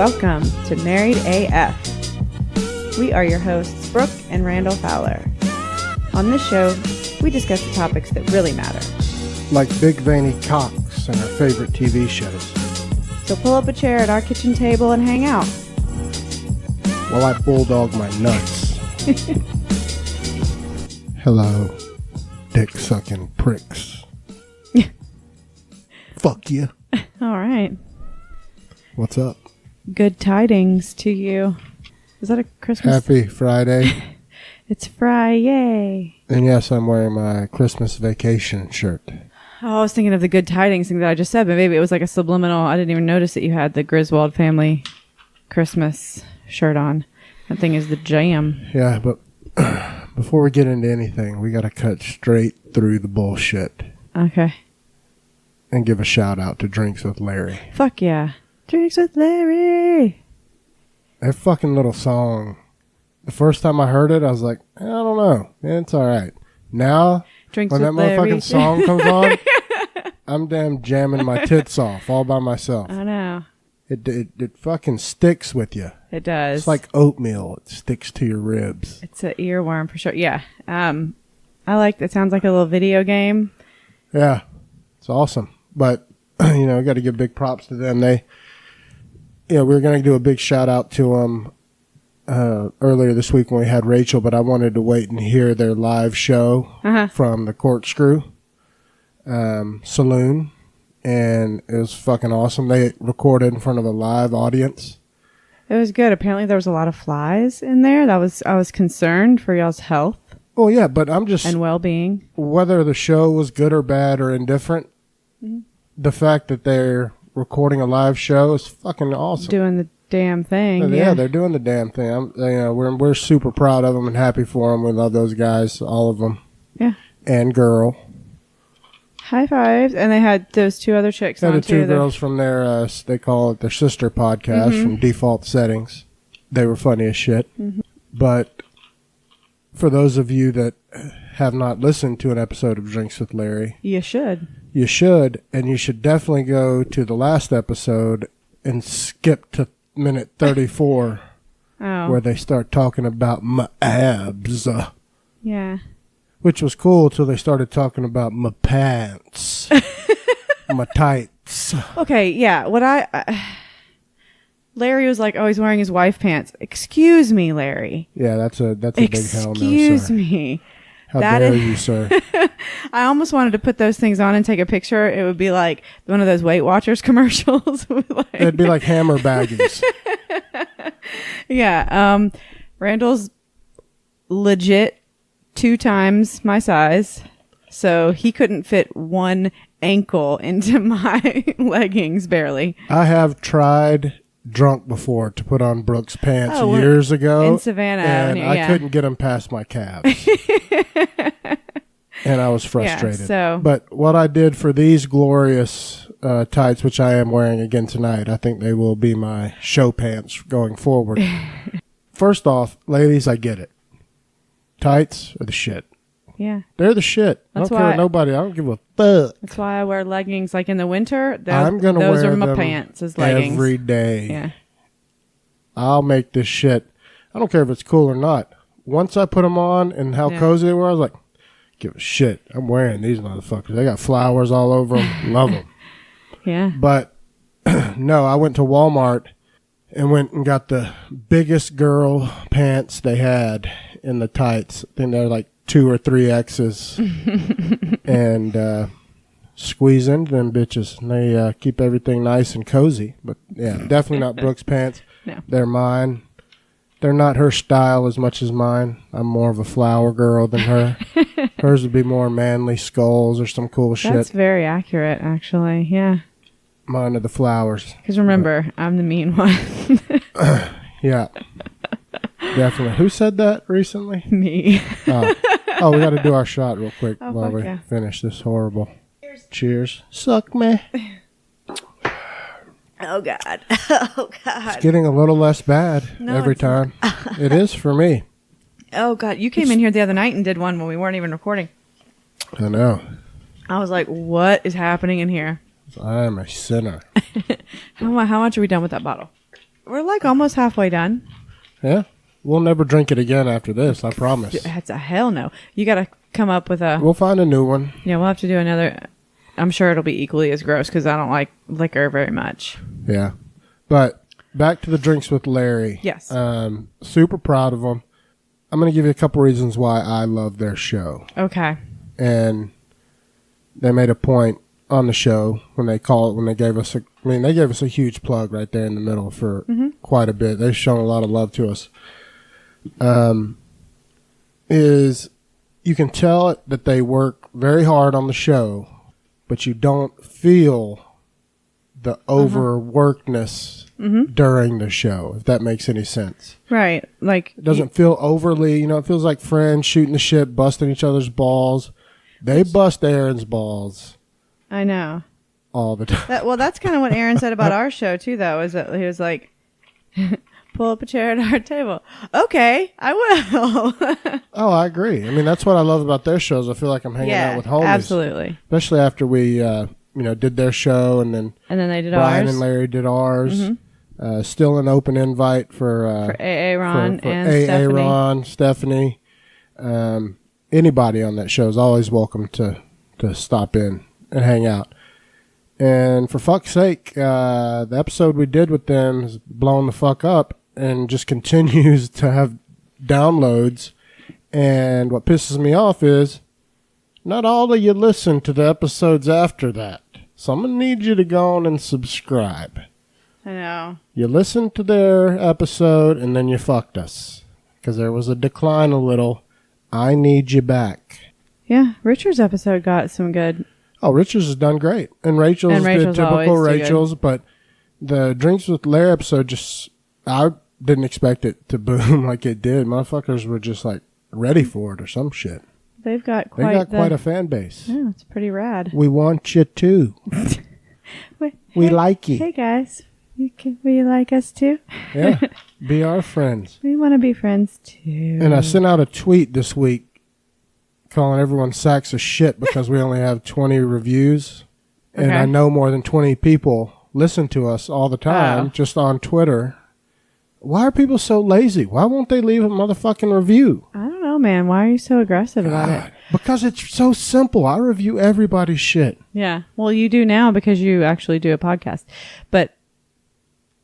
Welcome to Married AF. We are your hosts, Brooke and Randal Fowler. On this show, we discuss the topics that really matter. Like big veiny cocks and our favorite TV shows. So pull up a chair at our kitchen table and hang out. While I bulldog my nuts. Hello, dick-sucking pricks. Fuck you. All right. What's up? Good tidings to you. Is that a Christmas? Happy Friday. It's Friday. And yes, I'm wearing my Christmas vacation shirt. Oh, I was thinking of the good tidings thing that I just said, but maybe it was like a subliminal. I didn't even notice that you had the Griswold family Christmas shirt on. That thing is the jam. Yeah, but before we get into anything, we got to cut straight through the bullshit. Okay. And give a shout out to Drinks with Larry. Fuck yeah. Drinks with Larry. That fucking little song. The first time I heard it, I was like, I don't know. It's all right. Now, Drinks when that with Larry. motherfucking song comes on, I'm damn jamming my tits off all by myself. I know. It fucking sticks with you. It does. It's like oatmeal. It sticks to your ribs. It's an earworm for sure. Yeah. I like it. Sounds like a little video game. Yeah. It's awesome. But, you know, I got to give big props to them. We were going to do a big shout out to them earlier this week when we had Rachel, but I wanted to wait and hear their live show from the Corkscrew Saloon, and it was fucking awesome. They recorded in front of a live audience. It was good. Apparently there was a lot of flies in there. I was concerned for y'all's health. Oh yeah, but I'm just and well-being. Whether the show was good or bad or indifferent, the fact that they're recording a live show is fucking awesome. Doing the damn thing. Yeah, they're doing the damn thing. We're super proud of them and happy for them. We love those guys, all of them. Yeah. And girl. High fives. And they had those two other chicks on too. The two girls from their, they call it their sister podcast from Default Settings. They were funny as shit. But for those of you that have not listened to an episode of Drinks with Larry, you should. You should, and you should definitely go to the last episode and skip to minute 34 where they start talking about my abs. Yeah. Which was cool till they started talking about my pants. My tights. Okay, yeah. Larry was like, oh, he's wearing his wife pants. Excuse me, Larry. Yeah, that's a big hell no, sir. Excuse me. How dare you, sir? I almost wanted to put those things on and take a picture. It would be like one of those Weight Watchers commercials. It'd be like hammer baggies. Yeah. Randall's legit 2 times my size, so he couldn't fit one ankle into my leggings barely. I have tried drunk before to put on Brooke's pants years ago in Savannah and I couldn't get them past my calves. And I was frustrated. Yeah, but what I did for these glorious tights, which I am wearing again tonight, I think they will be my show pants going forward. First off, ladies, I get it. Tights are the shit. Yeah. They're the shit. I don't care what nobody. I don't give a fuck. That's why I wear leggings like in the winter. I'm going to wear those are my them pants as leggings every day. Yeah. I'll make this shit. I don't care if it's cool or not. Once I put them on and how cozy they were, I was like, give a shit. I'm wearing these motherfuckers. They got flowers all over them. Love them. Yeah. But no, I went to Walmart and went and got the biggest girl pants they had in the tights. I think they're like 2 or 3 X's. And squeeze into them bitches. And they keep everything nice and cozy. But yeah, definitely not Brooke's pants. No. They're mine. They're not her style as much as mine. I'm more of a flower girl than her. Hers would be more manly skulls or some cool shit. That's very accurate, actually. Yeah. Mine are the flowers. Because remember, I'm the mean one. Yeah. Definitely. Who said that recently? Me. Oh, we got to do our shot real quick while we yeah. finish this horrible. Cheers. Suck me. Oh, God. Oh, God. It's getting a little less bad every time. It is for me. Oh, God. You came in here the other night and did one when we weren't even recording. I know. I was like, what is happening in here? I am a sinner. How much are we done with that bottle? We're like almost halfway done. Yeah. We'll never drink it again after this, I promise. That's a hell no. You got to come up with a... We'll find a new one. Yeah, we'll have to do another... I'm sure it'll be equally as gross because I don't like liquor very much. Yeah. But back to the Drinks with Larry. Yes. Super proud of them. I'm going to give you a couple reasons why I love their show. Okay. And they made a point on the show when they gave us a huge plug right there in the middle for quite a bit. They've shown a lot of love to us. Is you can tell that they work very hard on the show, but you don't feel the overworkedness during the show, if that makes any sense. Right. Like it doesn't feel overly, it feels like friends shooting the shit, busting each other's balls. They bust Aaron's balls. I know. All the time. That's kind of what Aaron said about our show too, though, is that he was like, pull up a chair at our table. Okay, I will. Oh, I agree. I mean, that's what I love about their shows. I feel like I'm hanging out with homies. Absolutely. Especially after we, did their show and then they did Brian ours. and Larry did ours. Still an open invite for AA Ron for and AA Stephanie. Ron, Stephanie. Anybody on that show is always welcome to stop in and hang out. And for fuck's sake, the episode we did with them has blown the fuck up and just continues to have downloads. And what pisses me off is not all of you listen to the episodes after that. So I'm going to need you to go on and subscribe. I know. You listened to their episode and then you fucked us because there was a decline a little. I need you back. Yeah, Richard's episode got some good. Oh, Richard's has done great. And Rachel's did typical Rachel's, but the Drinks with Larry episode I didn't expect it to boom like it did. Motherfuckers were just like ready for it or some shit. They've got quite a fan base. Yeah, it's pretty rad. We want you too. We like you. Hey guys, will you like us too? Yeah, be our friends. We want to be friends too. And I sent out a tweet this week calling everyone sacks of shit because we only have 20 reviews. And I know more than 20 people listen to us all the time just on Twitter. Why are people so lazy? Why won't they leave a motherfucking review? I don't know, man. Why are you so aggressive about it? Because it's so simple. I review everybody's shit. Yeah. Well, you do now because you actually do a podcast. But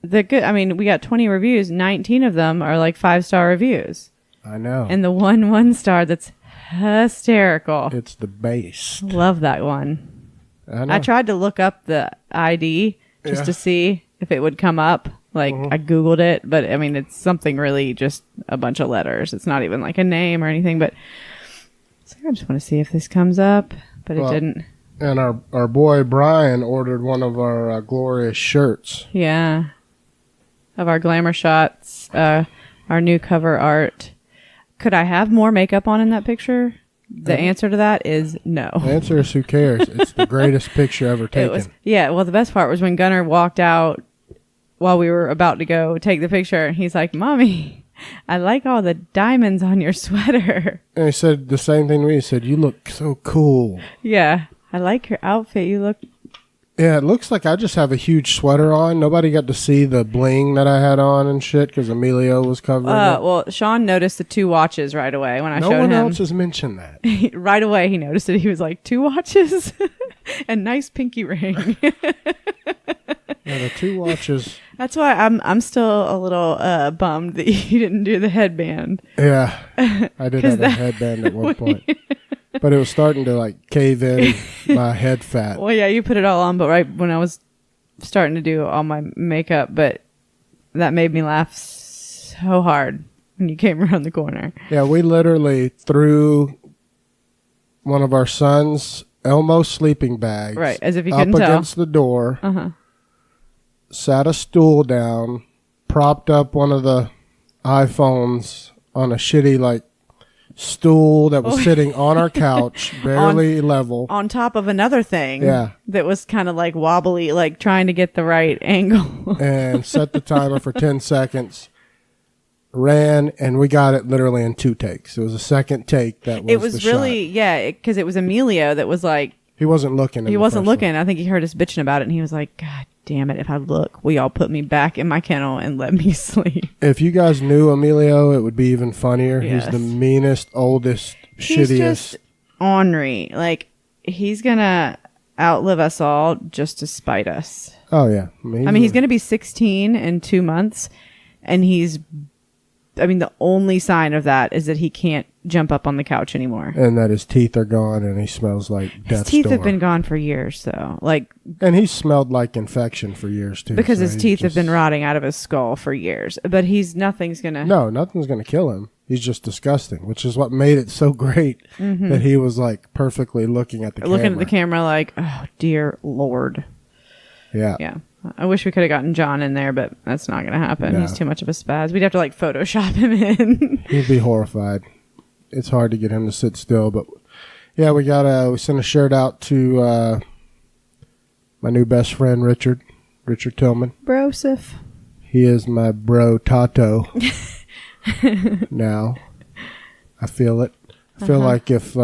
we got 20 reviews. 19 of them are like 5-star reviews. I know. And the 1 star that's hysterical. It's the base. Love that one. I tried to look up the ID just to see if it would come up. Like, I Googled it, but I mean, it's something really just a bunch of letters. It's not even like a name or anything, but so I just want to see if this comes up, but it didn't. And our boy Brian ordered one of our glorious shirts. Yeah. Of our glamour shots, our new cover art. Could I have more makeup on in that picture? The answer to that is no. The answer is who cares? It's the greatest picture ever taken. Well, the best part was when Gunnar walked out while we were about to go take the picture. He's like, Mommy, I like all the diamonds on your sweater. And he said the same thing to me. He said, you look so cool. Yeah. I like your outfit. You look... Yeah, it looks like I just have a huge sweater on. Nobody got to see the bling that I had on and shit because Emilio was covering it. Well, Sean noticed the 2 watches right away when I showed him. No one else has mentioned that. Right away, he noticed it. He was like, 2 watches? And nice pinky ring. Yeah, the 2 watches. That's why I'm still a little bummed that you didn't do the headband. Yeah, I did have a headband at one point. But it was starting to like cave in my head fat. Well, yeah, you put it all on, but right when I was starting to do all my makeup, but that made me laugh so hard when you came around the corner. Yeah, we literally threw one of our son's Elmo sleeping bags right, as if you couldn't up tell. Against the door, sat a stool down, propped up one of the iPhones on a shitty like stool that was sitting on our couch, barely level. On top of another thing that was kind of like wobbly, like trying to get the right angle. And set the timer for 10 seconds. Ran, and we got it literally in 2 takes. It was a second take that was it was the really, shot. because it was Emilio that was like... He wasn't looking. He wasn't looking. I think he heard us bitching about it, and he was like, God damn it, if I look, will y'all put me back in my kennel and let me sleep? If you guys knew Emilio, it would be even funnier. Yes. He's the meanest, oldest, He's shittiest. Just ornery. Like, he's gonna outlive us all just to spite us. Oh, yeah. I mean, he's gonna be 16 in 2 months, and the only sign of that is that he can't jump up on the couch anymore. And that his teeth are gone and he smells like death's His teeth door. have been gone for years, though. Like, and he smelled like infection for years, too. because so his teeth have been rotting out of his skull for years. But nothing's going to... No, nothing's going to kill him. He's just disgusting, which is what made it so great that he was like perfectly looking at the camera. Looking at the camera like, oh, dear Lord. Yeah. Yeah. I wish we could have gotten John in there, but that's not going to happen. No. He's too much of a spaz. We'd have to like Photoshop him in. He'd be horrified. It's hard to get him to sit still, but yeah, we sent a shirt out to my new best friend Richard Tillman. Brosif. He is my bro Tato. Now I feel it. I feel like if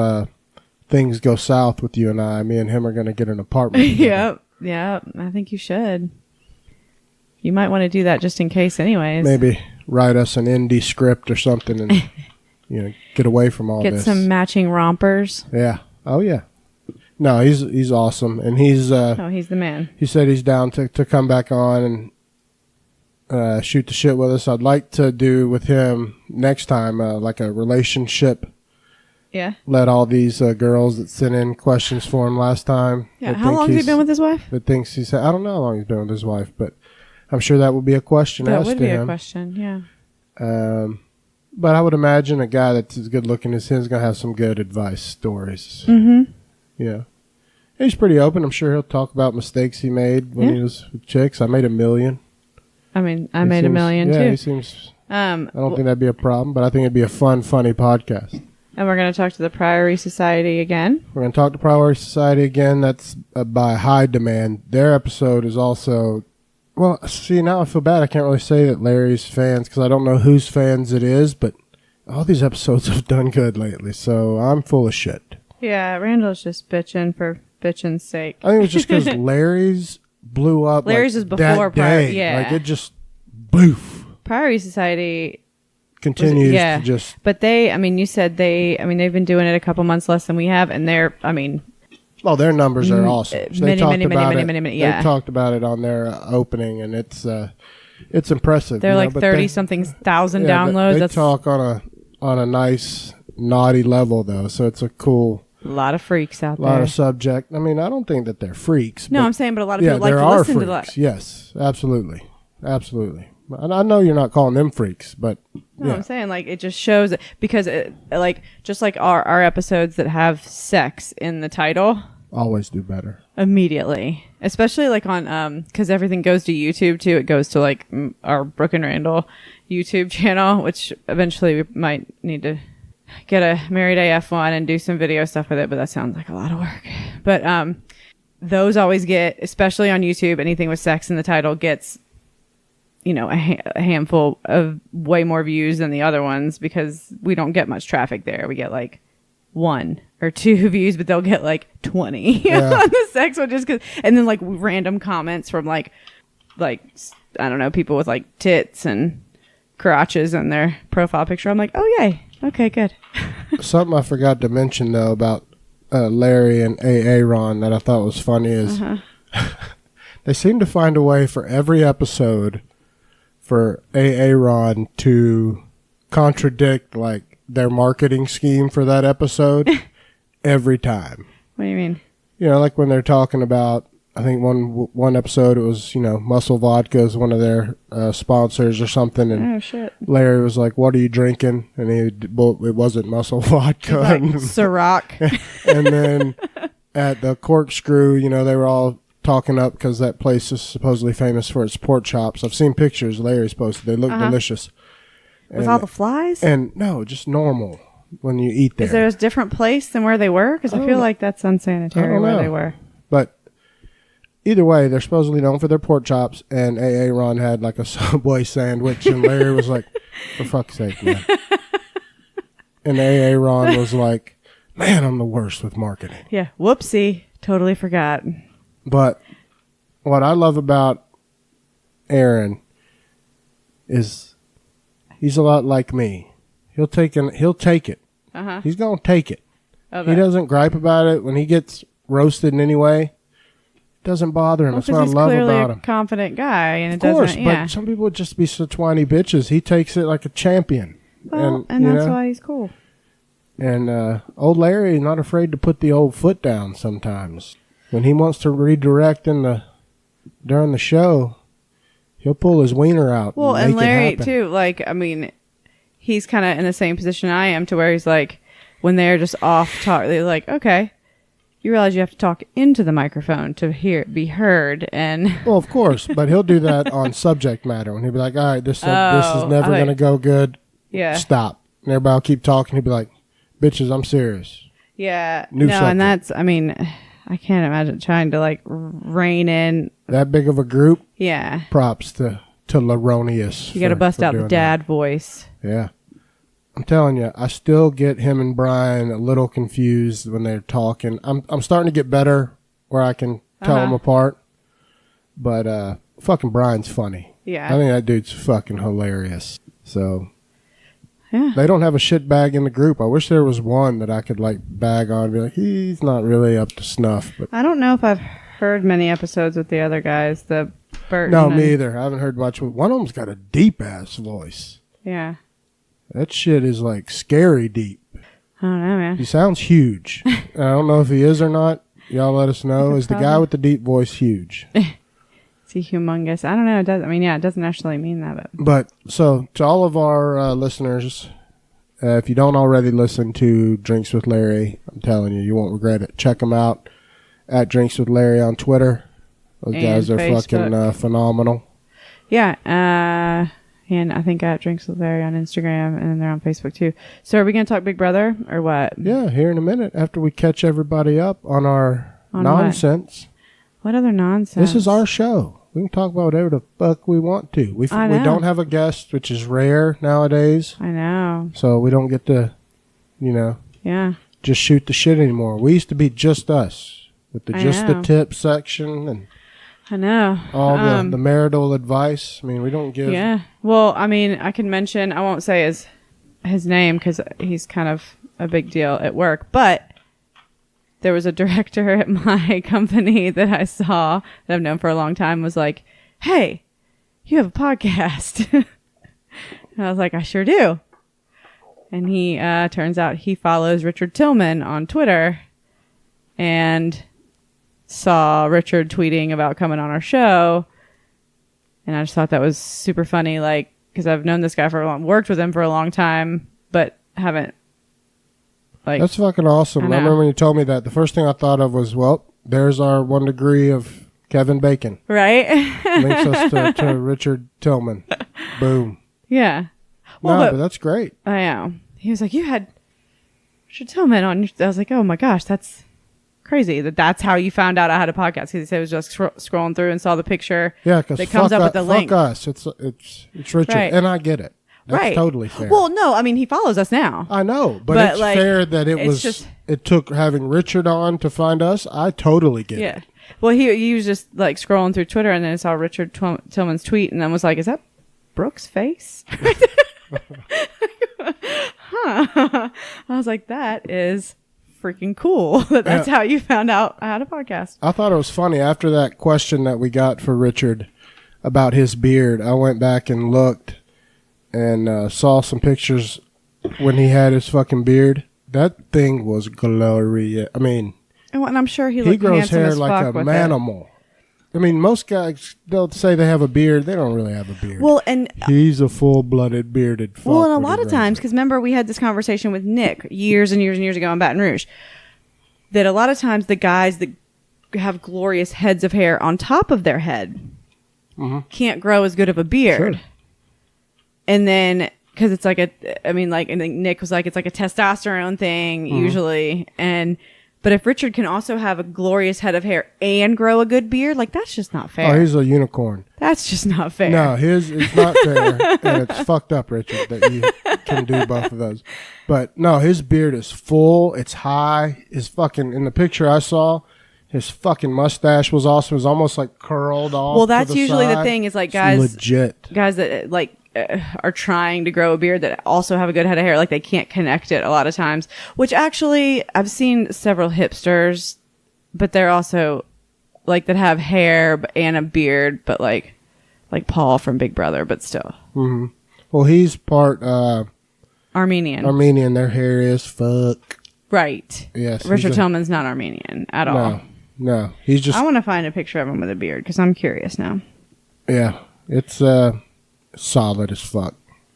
things go south with you and I, me and him are going to get an apartment. Yep. Yeah, I think you should. You might want to do that just in case anyways. Maybe write us an indie script or something and get away from all this. Get some matching rompers. Yeah. Oh yeah. No, he's awesome, and he's he's the man. He said he's down to come back on and shoot the shit with us. I'd like to do with him next time like a relationship. Yeah. Let all these girls that sent in questions for him last time. Yeah. How long has he been with his wife? That thinks he's. I don't know how long he's been with his wife, but I'm sure that would be a question asked to him. That would be a question. Yeah. But I would imagine a guy that's as good looking as him is going to have some good advice stories. Mm-hmm. Yeah. He's pretty open. I'm sure he'll talk about mistakes he made when he was with chicks. I made $1 million. I mean, I made $1 million too. Yeah, he seems. I don't think that'd be a problem, but I think it'd be a fun, funny podcast. And we're going to talk to the Priory Society again. We're going to talk to Priory Society again. That's by high demand. Their episode is also... Well, see, now I feel bad. I can't really say that Larry's fans because I don't know whose fans it is, but all these episodes have done good lately, so I'm full of shit. Yeah, Randall's just bitching for bitching's sake. I think it was just because Larry's blew up. Larry's was before Priory. Yeah. Like, it just... Boof. Priory Society... continues to just... But you said they've been doing it a couple months less than we have, and they're, well, their numbers are awesome. So many. They talked about it on their opening, and it's impressive. They're like 30-something thousand downloads. They talk on a nice, naughty level, though, so it's a cool... A lot of freaks out there. A lot of subject. I mean, I don't think that they're freaks. No, I'm saying, but a lot of people like to listen to that. Yes, absolutely. Absolutely. And I know you're not calling them freaks, but... No, I'm saying, like, it just shows it because, just like our episodes that have sex in the title... Always do better. Immediately. Especially, like, on... Because everything goes to YouTube, too. It goes to, like, our Brooke and Randal YouTube channel, which eventually we might need to get a Married AF one and do some video stuff with it, but that sounds like a lot of work. But those always get, especially on YouTube, anything with sex in the title gets... a handful of way more views than the other ones because we don't get much traffic there. We get like 1 or 2 views, but they'll get like 20 on the sex one just 'cause. And then like random comments from like I don't know, people with like tits and crotches in their profile picture. I'm like, oh yay, okay, good. Something I forgot to mention though about Larry and Aaron that I thought was funny is they seem to find a way for every episode for Aaron to contradict like their marketing scheme for that episode every time. What do you mean? Like when they're talking about, I think one episode it was, Muscle Vodka is one of their sponsors or something, and oh shit, Larry was like, "What are you drinking?" And it wasn't Muscle Vodka, like Ciroc. And then at the Corkscrew, they were all talking up because that place is supposedly famous for its pork chops. I've seen pictures Larry's posted. They look delicious. With all the flies? And no, just normal when you eat there. Is there a different place than where they were? Because I feel like that's unsanitary where they were. But either way, they're supposedly known for their pork chops, and Aaron had like a Subway sandwich, and Larry was like, for fuck's sake, man. And Aaron was like, man, I'm the worst with marketing. Yeah, whoopsie. Totally forgot. But what I love about Aaron is he's a lot like me. He'll take it. Uh-huh. He's gonna take it. Okay. He doesn't gripe about it when he gets roasted in any way. It doesn't bother him. Well, that's what I love about him. He's clearly a confident guy, and of course, but some people would just be such whiny bitches. He takes it like a champion. Well, and that's why he's cool. And old Larry is not afraid to put the old foot down sometimes. When he wants to redirect during the show, he'll pull his wiener out. Well, and Larry too. Like, I mean, he's kind of in the same position I am, to where he's like, when they're just off talk, they're like, okay, you realize you have to talk into the microphone to be heard, and well, of course, but he'll do that on subject matter when he'll be like, all right, this is never going to go good. Yeah, stop. And everybody will keep talking. He'll be like, bitches, I'm serious. Yeah, New subject. And that's, I mean, I can't imagine trying to like rein in that big of a group. Yeah, props to Laronius. You got to bust out the dad voice. Yeah. I'm telling you, I still get him and Brian a little confused when they're talking. I'm starting to get better where I can tell them apart. But fucking Brian's funny. Yeah. I think that dude's fucking hilarious. So yeah. They don't have a shit bag in the group. I wish there was one that I could like bag on and be like, he's not really up to snuff. But I don't know if I've heard many episodes with the other guys. The Bert. No, me either. I haven't heard much. One of them's got a deep ass voice. Yeah. That shit is like scary deep. I don't know, man. He sounds huge. I don't know if he is or not. Y'all let us know. Is the guy with the deep voice huge? Is he humongous? I don't know. It does. I mean, yeah, it doesn't actually mean that. But so to all of our listeners, if you don't already listen to Drinks with Larry, I'm telling you, you won't regret it. Check them out at Drinks with Larry on Twitter. Those guys are Facebook. fucking phenomenal. Yeah. And I think at Drinks with Larry on Instagram, and then they're on Facebook too. So are we going to talk Big Brother or what? Yeah, here in a minute after we catch everybody up on our nonsense. What other nonsense? This is our show. We can talk about whatever the fuck we want to. We don't have a guest, which is rare nowadays. I know. So we don't get to, just shoot the shit anymore. We used to be just us with the tip section and I know. all the marital advice. I mean, we don't give. Yeah. Well, I mean, I can mention, I won't say his name because he's kind of a big deal at work, but there was a director at my company that I saw that I've known for a long time was like, hey, you have a podcast. And I was like, I sure do. And he turns out he follows Richard Tillman on Twitter and saw Richard tweeting about coming on our show. And I just thought that was super funny, like, because I've known this guy worked with him for a long time, but haven't. Like, that's fucking awesome. I remember when you told me that, the first thing I thought of was, well, there's our 1 degree of Kevin Bacon. Right? Links us to Richard Tillman. Boom. Yeah. Well, but that's great. I know. He was like, you had Richard Tillman on your... I was like, oh my gosh, that's crazy. That's how you found out I had a podcast. Because he said he was just scrolling through and saw the picture. Yeah, because that comes up with the link. Fuck us. It's Richard. Right. And I get it. That's totally fair. Well, no, I mean, he follows us now. I know, but it's like, fair that it took having Richard on to find us. I totally get it. Yeah. Well, he was just like scrolling through Twitter and then saw Richard Tillman's tweet and then was like, is that Brooke's face? Huh. I was like, that is freaking cool. That's how you found out I had a podcast. I thought it was funny. After that question that we got for Richard about his beard, I went back and looked and saw some pictures when he had his fucking beard. That thing was glorious. I mean, and I'm sure he grows hair like a manimal. I mean, most guys, they'll say they have a beard. They don't really have a beard. Well, and he's a full-blooded bearded fuck. Well, and a lot of times, because remember we had this conversation with Nick years and years and years ago in Baton Rouge, that a lot of times the guys that have glorious heads of hair on top of their head can't grow as good of a beard. Sure. And then, because it's like I think Nick was like, it's like a testosterone thing usually. But if Richard can also have a glorious head of hair and grow a good beard, like that's just not fair. Oh, he's a unicorn. That's just not fair. No, it's not fair. And it's fucked up, Richard, that you can do both of those. But no, his beard is full. It's high. His fucking, in the picture I saw, His fucking mustache was awesome. It was almost like curled off. Well, that's to the usually side. the thing is like It's guys that like are trying to grow a beard that also have a good head of hair. Like they can't connect it a lot of times, which actually I've seen several hipsters, but they're also like that have hair and a beard, but like Paul from Big Brother, but still. Mm-hmm. Well, he's part Armenian. Armenian. Their hair is fuck. Right. Yes. Richard Tillman's not Armenian at all. No. He's just. I want to find a picture of him with a beard because I'm curious now. Yeah, it's solid as fuck.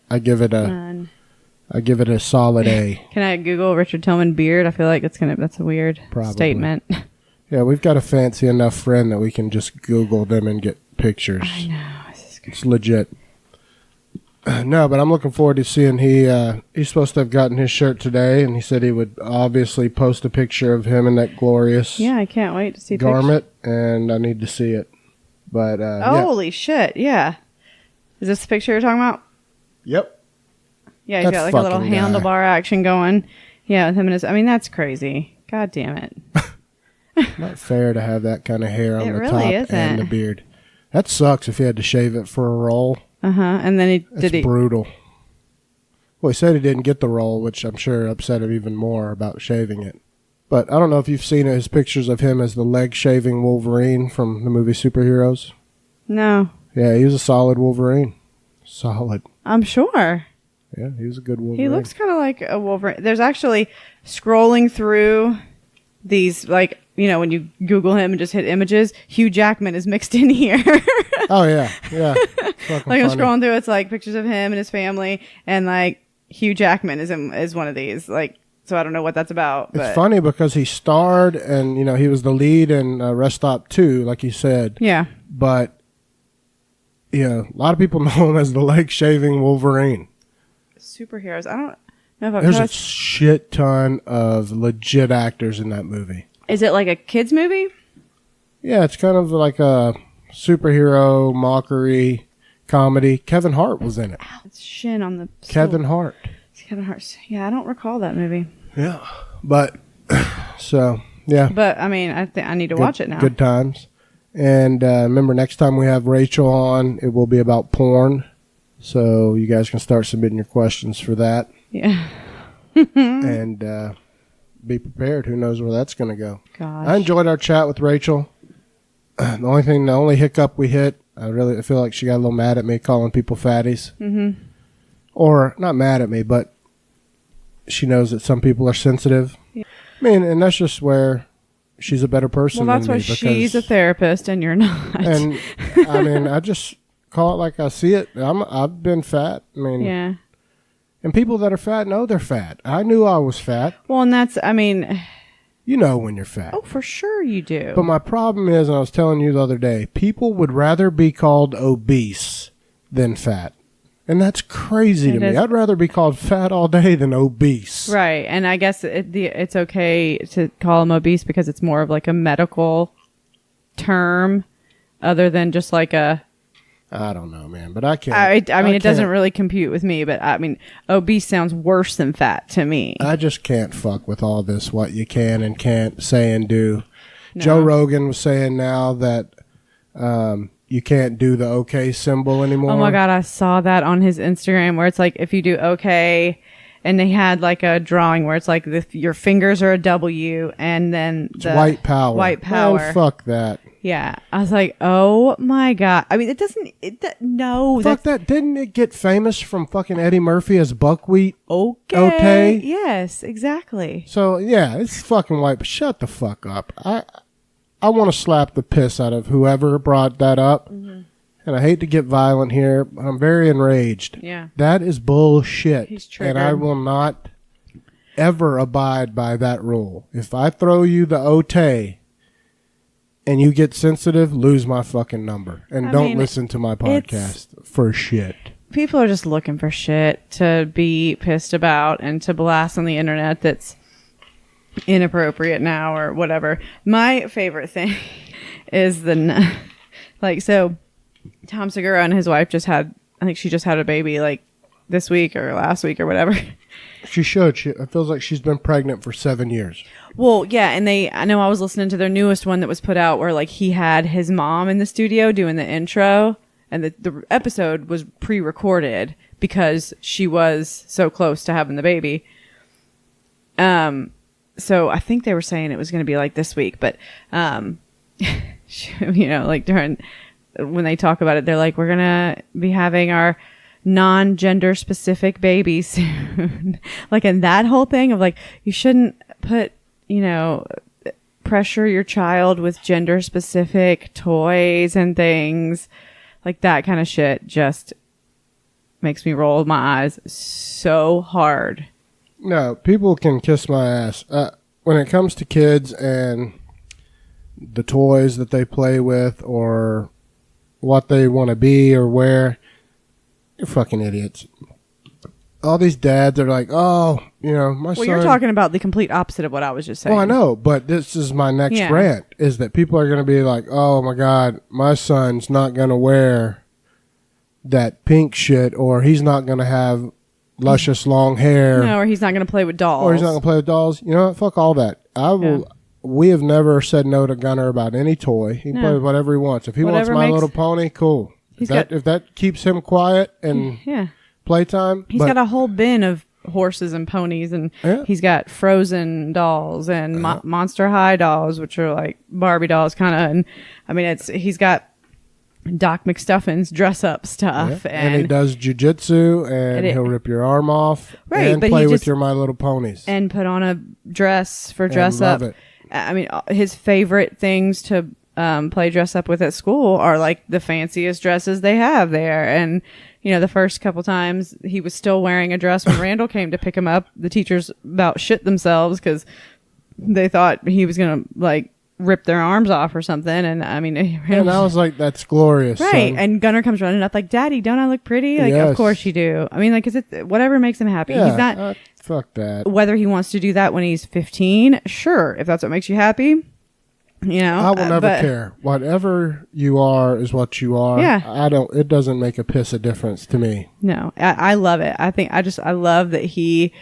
I give it a solid A. Can I Google Richard Tillman beard? I feel like that's a weird statement. Yeah, we've got a fancy enough friend that we can just Google them and get pictures. I know. It's legit. No, but I'm looking forward to seeing he's supposed to have gotten his shirt today, and he said he would obviously post a picture of him in that glorious I can't wait to see garment, and I need to see it. But holy shit, yeah. Is this the picture you're talking about? Yep. Yeah, he's got like a little handlebar action going. Yeah, with him and his. I mean, that's crazy. God damn it. Not fair to have that kind of hair on the really top isn't. and the beard. That sucks if he had to shave it for a role. And then That's brutal. Well, he said he didn't get the role, which I'm sure upset him even more about shaving it. But I don't know if you've seen his pictures of him as the leg-shaving Wolverine from the movie Superheroes. No. Yeah, he was a solid Wolverine. Solid. I'm sure. Yeah, he was a good Wolverine. He looks kind of like a Wolverine. There's actually scrolling through these, like, you know, when you Google him and just hit images, Hugh Jackman is mixed in here. Oh, yeah. Like I'm scrolling through, it's like pictures of him and his family, and like Hugh Jackman is one of these. Like, so I don't know what that's about. It's funny because he starred and, you know, he was the lead in Rest Stop 2, like you said. Yeah. But, you know, a lot of people know him as the leg-shaving Wolverine. Superheroes. I don't know if I've There's a shit ton of legit actors in that movie. Is it like a kids movie? Yeah, it's kind of like a superhero mockery comedy. Kevin Hart was in it. Ow, it's shin on the Kevin Hart. Kevin Hart. Yeah, I don't recall that movie. Yeah, but so yeah. But I mean, I need to watch it now. Good times. And remember, next time we have Rachel on, it will be about porn. So you guys can start submitting your questions for that. Yeah. And be prepared. Who knows where that's going to go. Gosh. I enjoyed our chat with Rachel. The only hiccup we hit, I feel like she got a little mad at me calling people fatties. Mm-hmm. Or not mad at me, but she knows that some people are sensitive. Yeah. I mean, and that's just where she's a better person. Well, that's than why me she's a therapist and you're not. And I mean, I just call it like I see it. I've been fat. I mean, yeah. And people that are fat know they're fat. I knew I was fat. Well, and that's, I mean, you know when you're fat. Oh, for sure you do. But my problem is, and I was telling you the other day, people would rather be called obese than fat. And that's crazy to me. I'd rather be called fat all day than obese. Right. And I guess it's okay to call them obese because it's more of like a medical term other than just like a... I don't know, man, but I can't. I mean, it doesn't really compute with me, but I mean, obese sounds worse than fat to me. I just can't fuck with all this, what you can and can't say and do. No. Joe Rogan was saying now that you can't do the okay symbol anymore. Oh my God, I saw that on his Instagram where it's like if you do okay, and they had like a drawing where it's like your fingers are a W and then it's white power. White power. Oh, fuck that. Yeah, I was like, oh my God. I mean, no. Fuck that. Didn't it get famous from fucking Eddie Murphy as buckwheat? Okay. Yes, exactly. So, yeah, it's fucking white. But shut the fuck up. I want to slap the piss out of whoever brought that up. Mm-hmm. And I hate to get violent here, but I'm very enraged. Yeah. That is bullshit. He's triggered. And I will not ever abide by that rule. If I throw you the ote and you get sensitive, lose my fucking number. And don't listen to my podcast for shit. People are just looking for shit to be pissed about and to blast on the internet that's inappropriate now or whatever. My favorite thing is so Tom Segura and his wife she just had a baby like this week or last week or whatever. She should. It feels like she's been pregnant for 7 years. Well, yeah, and I know I was listening to their newest one that was put out where like he had his mom in the studio doing the intro, and the episode was pre-recorded because she was so close to having the baby. So I think they were saying it was going to be like this week, but you know, like when they talk about it, they're like, we're going to be having our non-gender specific baby soon. Like, and that whole thing of like, you shouldn't put, you know, pressure your child with gender specific toys and things like that kind of shit just makes me roll my eyes so hard. No, people can kiss my ass. When it comes to kids and the toys that they play with or what they want to be or wear, you're fucking idiots. All these dads are like, oh, you know, my son... Well, you're talking about the complete opposite of what I was just saying. Well, I know, but this is my next rant, is that people are going to be like, oh my God, my son's not going to wear that pink shit, or he's not going to have luscious long hair. No, or he's not going to play with dolls. Or he's not going to play with dolls. You know what? Fuck all that. We have never said no to Gunner about any toy. He can play with whatever he wants. If he wants My Little Pony, cool. If that keeps him quiet and playtime. He's got a whole bin of horses and ponies, and he's got Frozen dolls and Monster High dolls, which are like Barbie dolls kind of. And I mean, he's got Doc McStuffins dress up stuff, and he does jujitsu, and he'll rip your arm off, and play with your My Little Ponies, and put on a dress for dress up. It. I mean, his favorite things to play dress up with at school are like the fanciest dresses they have there. And you know, the first couple times he was still wearing a dress when Randall came to pick him up. The teachers about shit themselves because they thought he was gonna like rip their arms off or something. And I mean, and I was like, that's glorious, right? son. And Gunnar comes running up like, Daddy, don't I look pretty? Like, yes. Of course you do. I mean, like, is it whatever makes him happy? He's not fuck that. Whether he wants to do that when he's 15, sure, if that's what makes you happy, you know. I will never care. Whatever you are is what you are. Yeah. It doesn't make a piss of difference to me. No, I love it. I love that he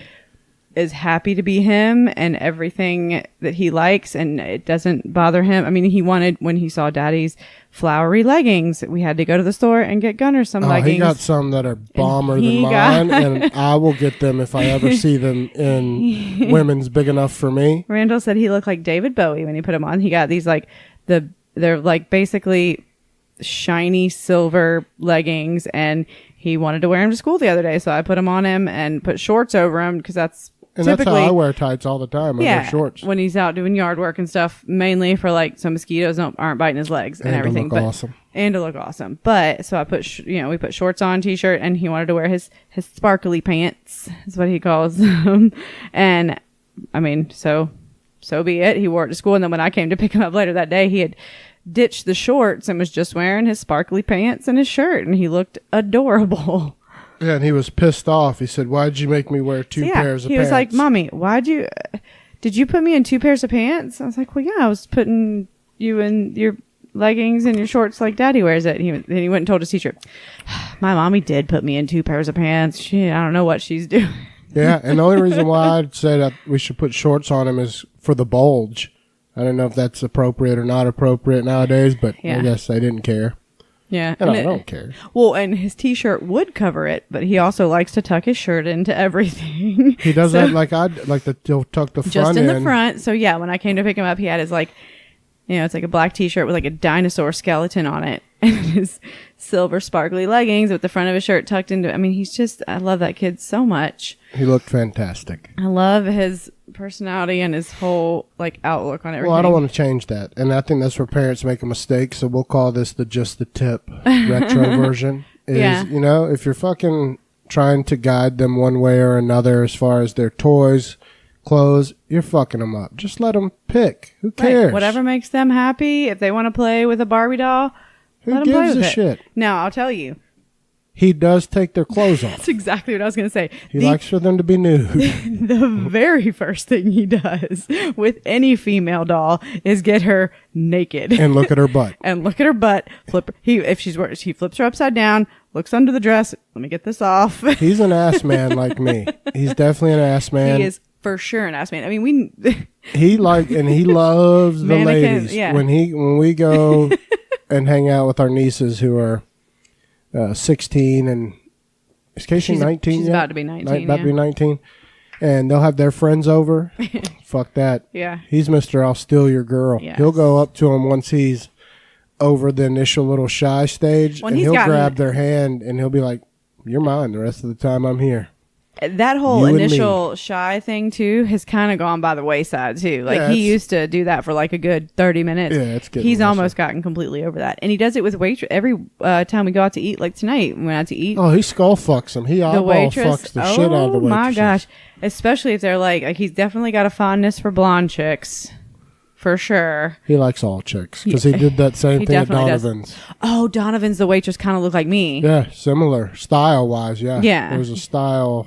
is happy to be him and everything that he likes, and it doesn't bother him. I mean, he wanted, when he saw Daddy's flowery leggings, we had to go to the store and get Gunnar some leggings. He got some that are bomber than mine, and I will get them if I ever see them in women's big enough for me. Randall said he looked like David Bowie when he put them on. He got these like they're like basically shiny silver leggings, and he wanted to wear them to school the other day, so I put them on him and put shorts over him because that's typically, that's how I wear tights all the time. I wear shorts when he's out doing yard work and stuff, mainly for like so mosquitoes aren't biting his legs and everything. And to look awesome. But so I put we put shorts on, t-shirt, and he wanted to wear his sparkly pants. Is what he calls them. And I mean, so be it. He wore it to school, and then when I came to pick him up later that day, he had ditched the shorts and was just wearing his sparkly pants and his shirt, and he looked adorable. Yeah, and he was pissed off. He said, "Why'd you make me wear two pairs of pants?" He was like, "Mommy, did you put me in two pairs of pants?" I was like, "Well, yeah, I was putting you in your leggings and your shorts like Daddy wears it." And he went and told his teacher, "My mommy did put me in two pairs of pants. I don't know what she's doing." Yeah, and the only reason why I'd say that we should put shorts on him is for the bulge. I don't know if that's appropriate or not appropriate nowadays, but I guess they didn't care. Yeah. And I don't care. Well, and his t-shirt would cover it, but he also likes to tuck his shirt into everything. He does that he'll tuck the front just in the front. So yeah, when I came to pick him up, he had his it's like a black t-shirt with like a dinosaur skeleton on it, and his silver sparkly leggings with the front of his shirt tucked into. I mean, I love that kid so much. He looked fantastic. I love his personality and his whole outlook on everything. Well, I don't want to change that, and I think that's where parents make a mistake. So we'll call this just the tip retro version. If you're fucking trying to guide them one way or another as far as their toys, clothes, you're fucking them up. Just let them pick. Who cares? Right. Whatever makes them happy. If they want to play with a Barbie doll, let them play with it. Shit? Now, I'll tell you, he does take their clothes off. That's exactly what I was going to say. He likes for them to be nude. The very first thing he does with any female doll is get her naked and look at her butt. He flips her upside down, looks under the dress. Let me get this off. He's an ass man like me. He's definitely an ass man. He is for sure an ass man. I mean, he loves the ladies. Yeah. When we go and hang out with our nieces who are 16 and is Casey 19? She's about to be 19. About to be 19. And they'll have their friends over. Fuck that. Yeah. He's Mr. I'll steal your girl. Yes. He'll go up to him once he's over the initial little shy stage, and he'll grab their hand and he'll be like, "You're mine the rest of the time I'm here." That whole initial shy thing too has kind of gone by the wayside too. Like he used to do that for like a good 30 minutes. Yeah, it's good. He's almost gotten completely over that, and he does it with waitress every time we go out to eat. Like tonight, we went out to eat. Oh, he skull fucks them. He eyeball fucks the shit out of the waitress. Oh my gosh! Especially if they're like he's definitely got a fondness for blonde chicks. For sure. He likes all chicks because he did that same thing at Donovan's. Does. Oh, Donovan's, the waitress kind of looked like me. Yeah, similar. Style-wise, yeah. Yeah. There was a style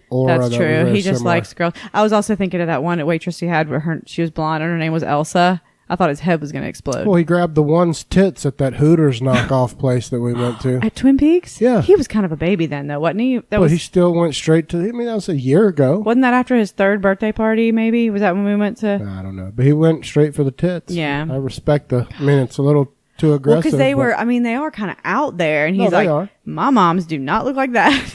aura. That's true. He just likes girls. I was also thinking of that one waitress he had where she was blonde and her name was Elsa. I thought his head was going to explode. Well, he grabbed the one's tits at that Hooters knockoff place that we went to. At Twin Peaks? Yeah. He was kind of a baby then, though, wasn't he? But he still went straight to... that was a year ago. Wasn't that after his 3rd birthday party, maybe? Was that when we went to... I don't know. But he went straight for the tits. Yeah. I respect it's a little too aggressive. Well, because they are kind of out there. And he's my moms do not look like that.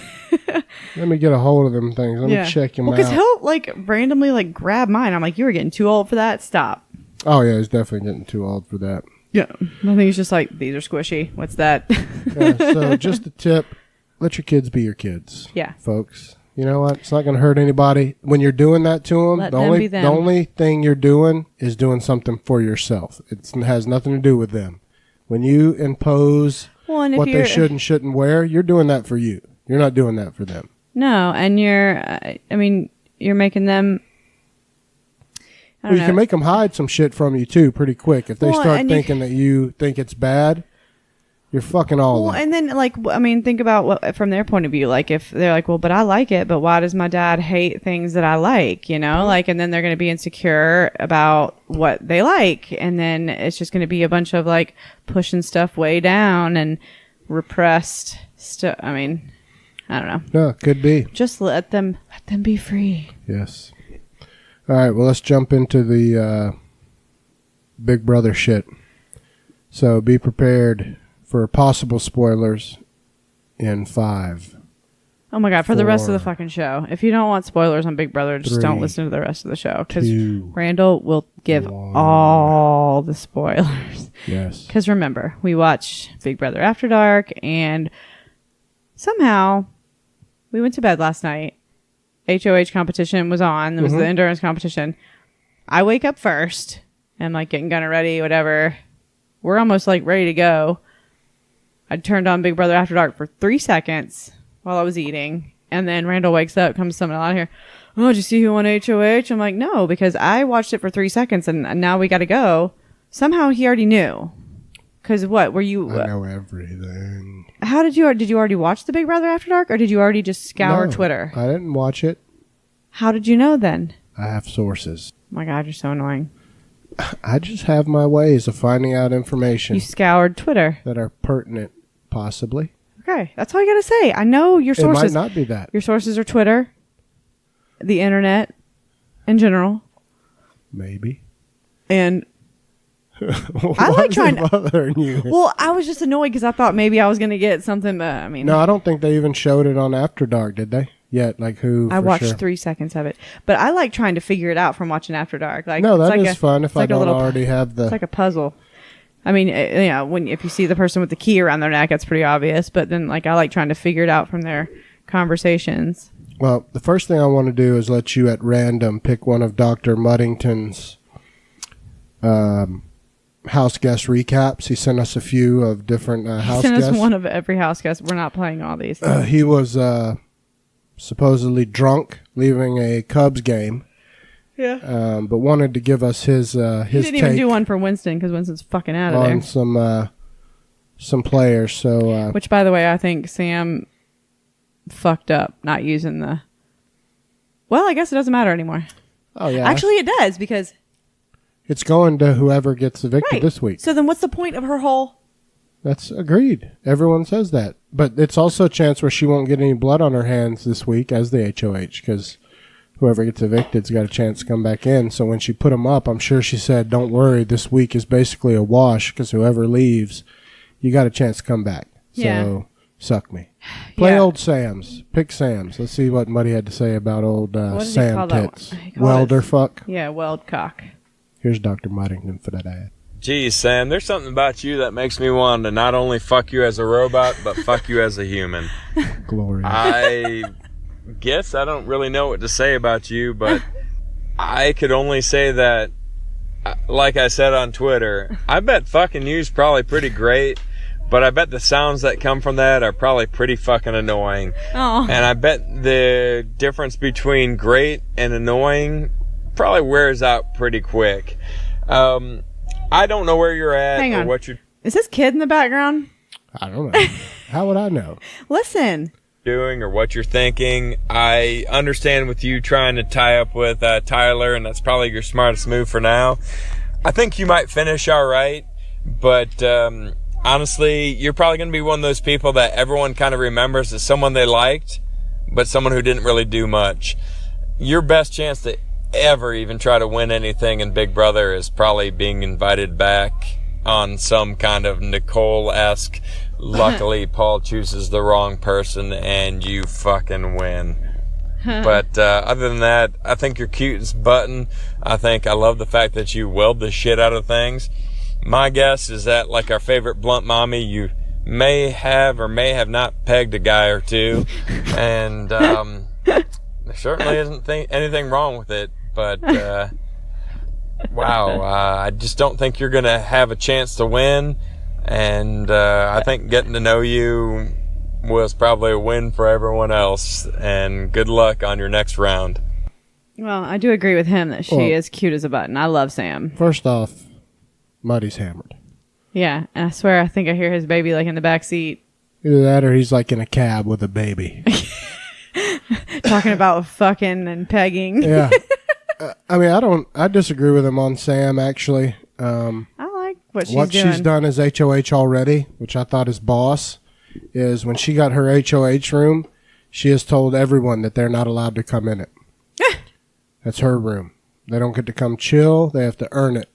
Let me get a hold of them things. Let me check him out. Because he'll randomly grab mine. I'm like, you were getting too old for that. Stop. Oh, yeah, he's definitely getting too old for that. Yeah. I think he's just like, these are squishy. What's that? Yeah, so just a tip, let your kids be your kids. Yeah. Folks. You know what? It's not going to hurt anybody. When you're doing that to them, the only thing you're doing is doing something for yourself. It has nothing to do with them. When you impose what they should and shouldn't wear, you're doing that for you. You're not doing that for them. No, and you're making them... You can make them hide some shit from you too pretty quick. If they start thinking that you think it's bad, you're fucking all well, and then think about what from their point of view. Like if they're like, well, but I like it, but why does my dad hate things that I like? You know, and then they're going to be insecure about what they like, and then it's just going to be a bunch of pushing stuff way down and repressed stuff. I mean, I don't know. No, could be. Just let them be free. Yes. All right, well, let's jump into the Big Brother shit. So be prepared for possible spoilers in 5. Oh my God, for the rest of the fucking show. If you don't want spoilers on Big Brother, just don't listen to the rest of the show. Because Randall will give all the spoilers. Yes. Because remember, we watch Big Brother After Dark, and somehow we went to bed last night. HOH competition was on. It was the endurance competition. I wake up first. I'm getting Gunner ready, whatever. We're almost ready to go. I turned on Big Brother After Dark for 3 seconds while I was eating. And then Randall wakes up, comes something out of here. Oh, did you see who won HOH? I'm like, no, because I watched it for 3 seconds and now we got to go. Somehow he already knew. Because what were you? I know everything. How did you already watch the Big Brother After Dark, or did you already just scour Twitter? I didn't watch it. How did you know then? I have sources. Oh my God, you're so annoying. I just have my ways of finding out information. You scoured Twitter that are pertinent, possibly. Okay, that's all you gotta say. I know your sources. It might not be that. Your sources are Twitter, the internet, in general. Maybe. And. I like trying to bothering you. Well, I was just annoyed because I thought maybe I was going to get something. No, I don't think they even showed it on After Dark, did they? Yet, who? I watched 3 seconds of it, but I like trying to figure it out from watching After Dark. No, that is fun. If I don't already have the, it's like a puzzle. I mean, if you see the person with the key around their neck, it's pretty obvious. But then, I like trying to figure it out from their conversations. Well, the first thing I want to do is let you at random pick one of Dr. Muddington's house guest recaps. He sent us a few of different house guests. He sent us one of every house guest. We're not playing all these. He was supposedly drunk leaving a Cubs game. Yeah. But wanted to give us his he didn't take even do one for Winston because Winston's fucking out of there. On some some players. So, which, by the way, I think Sam fucked up not using the. Well, I guess it doesn't matter anymore. Oh yeah, actually, it does because it's going to whoever gets evicted this week. So then, what's the point of her whole? That's agreed. Everyone says that, but it's also a chance where she won't get any blood on her hands this week as the HOH because whoever gets evicted's got a chance to come back in. So when she put them up, I'm sure she said, "Don't worry, this week is basically a wash because whoever leaves, you got a chance to come back." So suck me. Play old Sam's. Pick Sam's. Let's see what Muddy had to say about old Sam Tits. Welder fuck. Yeah, weld cock. Here's Dr. Muddington for that ad. Geez, Sam, there's something about you that makes me want to not only fuck you as a robot, but fuck you as a human. Glorious. I guess I don't really know what to say about you, but I could only say that, like I said on Twitter, I bet fucking you's probably pretty great, but I bet the sounds that come from that are probably pretty fucking annoying. Oh. And I bet the difference between great and annoying probably wears out pretty quick. I don't know where you're at. Hang on. Or what you're Is this kid in the background? I don't know. How would I know? Listen. doing or what you're thinking. I understand with you trying to tie up with Tyler, and that's probably your smartest move for now. I think you might finish all right, but honestly, you're probably going to be one of those people that everyone kind of remembers as someone they liked, but someone who didn't really do much. Your best chance to ever even try to win anything in Big Brother is probably being invited back on some kind of Nicole-esque, luckily Paul chooses the wrong person and you fucking win. But other than that, I think you're cute as button. I love the fact that you weld the shit out of things. My guess is that, like our favorite blunt mommy, you may have or may have not pegged a guy or two. And there certainly isn't anything wrong with it. But wow, I just don't think you're going to have a chance to win. And I think getting to know you was probably a win for everyone else. And good luck on your next round. Well, I do agree with him that she is cute as a button. I love Sam. First off, Muddy's hammered. Yeah, and I swear I think I hear his baby like in the back seat. Either that or he's like in a cab with a baby. Talking about fucking and pegging. Yeah. I mean, I disagree with him on Sam, actually. I like what she's what doing. she's done as HOH already, which I thought is boss, is when she got her HOH room, she has told everyone that they're not allowed to come in it. That's her room. They don't get to come chill. They have to earn it.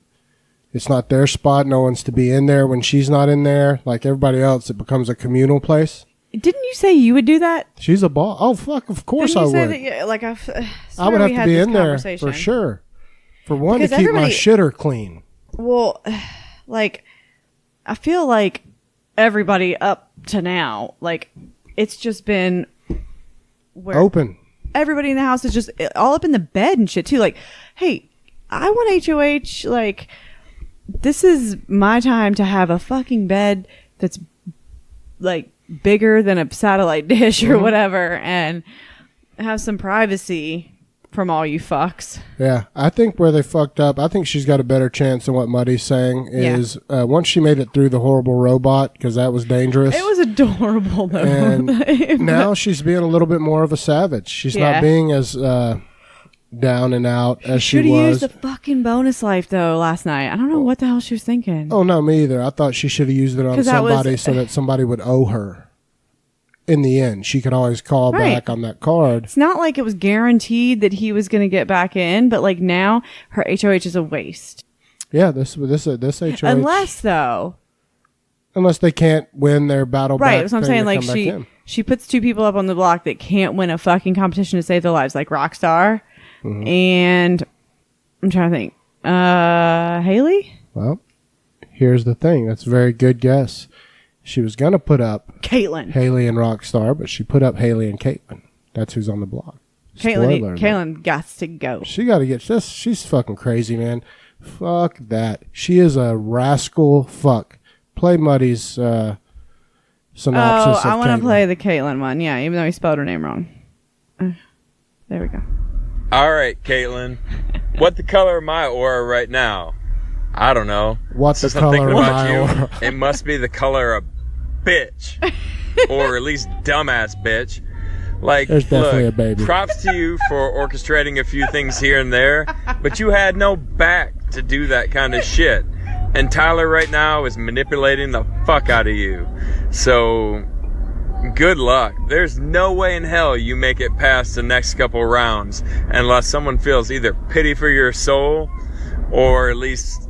It's not their spot. No one's to be in there when she's not in there. Like everybody else, it becomes a communal place. Didn't you say you would do that? She's a boss. Oh, fuck. Of course I would. That, like, I would have to be in there for sure. For one, because to keep my shitter clean. Well, like, I feel like everybody up to now, like, it's just been open. Everybody in the house is just all up in the bed and shit, too. Like, hey, I want HOH. Like, this is my time to have a fucking bed that's, like, bigger than a satellite dish or whatever, and have some privacy from all you fucks. Yeah, I think where they fucked up, I think she's got a better chance than what Muddy's saying is once she made it through the horrible robot, because that was dangerous. It was adorable, though. And now she's being a little bit more of a savage. She's not being as down and out as she was. Should have used the fucking bonus life, though, last night. I don't know what the hell she was thinking. Oh, no, me either. I thought she should have used it on somebody so that somebody would owe her. In the end, she could always call back on that card. It's not like it was guaranteed that he was going to get back in, but like now her HOH is a waste. Yeah, this HOH. Unless they can't win their battle back. Right, that's what I'm saying. Like she puts two people up on the block that can't win a fucking competition to save their lives, like Rockstar and I'm trying to think, Haley. Well, here's the thing. That's a very good guess. She was going to put up Caitlyn, Haley and Rockstar, but she put up Haley and Caitlyn. That's who's on the block. Caitlyn got to go. She got to get this. She's fucking crazy, man. Fuck that. She is a rascal fuck. Play Muddy's synopsis of I want to play the Caitlyn one. Yeah, even though he spelled her name wrong. There we go. All right, Caitlyn. What the color of my aura right now? I don't know. What's the color of my aura? It must be the color of bitch. Or at least dumbass bitch. Like, There's definitely look, a baby. props to you for orchestrating a few things here and there, but you had no back to do that kind of shit. And Tyler right now is manipulating the fuck out of you. So, good luck. There's no way in hell you make it past the next couple rounds unless someone feels either pity for your soul or at least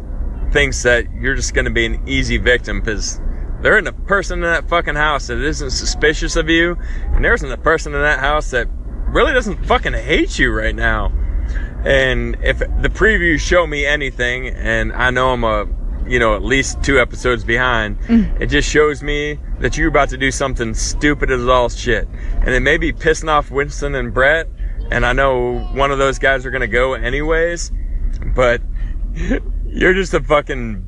thinks that you're just going to be an easy victim, because there isn't a person in that fucking house that isn't suspicious of you, and there isn't a person in that house that really doesn't fucking hate you right now. And if the previews show me anything, and I know I'm at least 2 episodes behind, it just shows me that you're about to do something stupid as all shit. And it may be pissing off Winston and Brett, and I know one of those guys are gonna go anyways, but you're just a fucking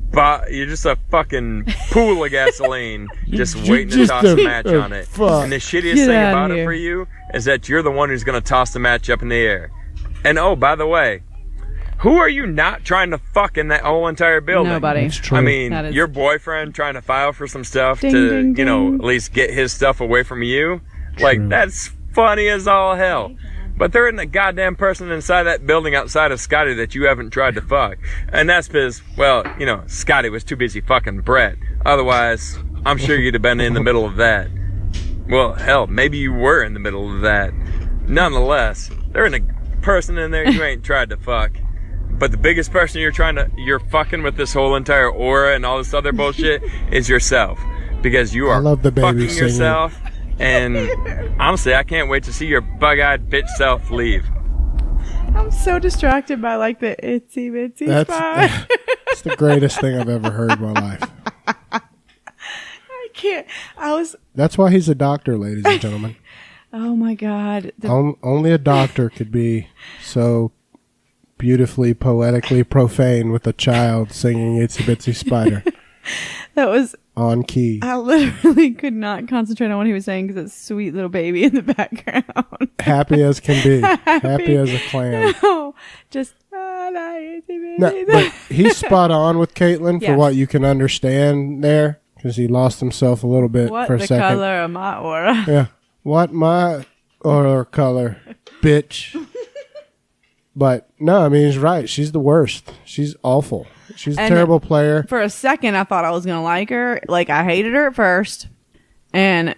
pool of gasoline just waiting to toss a match on it. And the shittiest thing about it for you is that you're the one who's gonna toss the match up in the air. And oh, by the way, who are you not trying to fuck in that whole entire building? Nobody. I mean, your boyfriend trying to file for some stuff ding, to, ding, ding. At least get his stuff away from you. Like, that's funny as all hell. But there isn't a goddamn person inside that building outside of Scotty that you haven't tried to fuck. And that's because, Scotty was too busy fucking Brett. Otherwise, I'm sure you'd have been in the middle of that. Well, hell, maybe you were in the middle of that. Nonetheless, there isn't a person in there you ain't tried to fuck. But the biggest person you're fucking with this whole entire aura and all this other bullshit is yourself. Because you are fucking yourself. And honestly, I can't wait to see your bug-eyed bitch self leave. I'm so distracted by the itsy bitsy spot. It's the greatest thing I've ever heard in my life. I can't. That's why he's a doctor, ladies and gentlemen. Oh my God. Only a doctor could be so beautifully, poetically profane with a child singing Itsy Bitsy Spider. That was on key. I literally could not concentrate on what he was saying because it's sweet little baby in the background. Happy as can be. Happy as a clam. No, just no, but he's spot on with Caitlin for what you can understand there, because he lost himself a little bit for a second. What the color of my aura? Yeah. What my aura color, bitch. But no, I mean, he's right. She's the worst. She's awful. She's a terrible player. For a second, I thought I was going to like her. Like, I hated her at first. And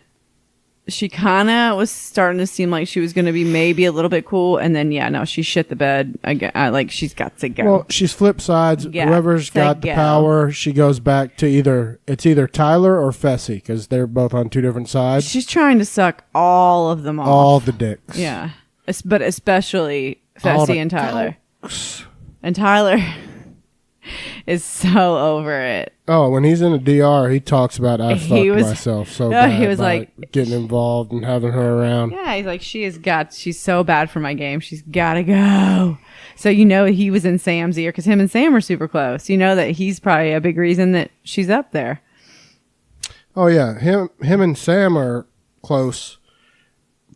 she kind of was starting to seem like she was going to be maybe a little bit cool. And then, she shit the bed again. She's got to go. Well, she's flip sides. Yeah, whoever's got the power, she goes back to either Tyler or Fessy, because they're both on 2 different sides. She's trying to suck all of them off. All the dicks. Yeah. But especially Fessy and Tyler. And Tyler is so over it. Oh, when he's in the DR, he talks about I fucked myself so bad. He was like getting involved and having her around. Yeah, he's like, she's so bad for my game. She's got to go. So he was in Sam's ear because him and Sam were super close. You know that he's probably a big reason that she's up there. Oh yeah, him and Sam are close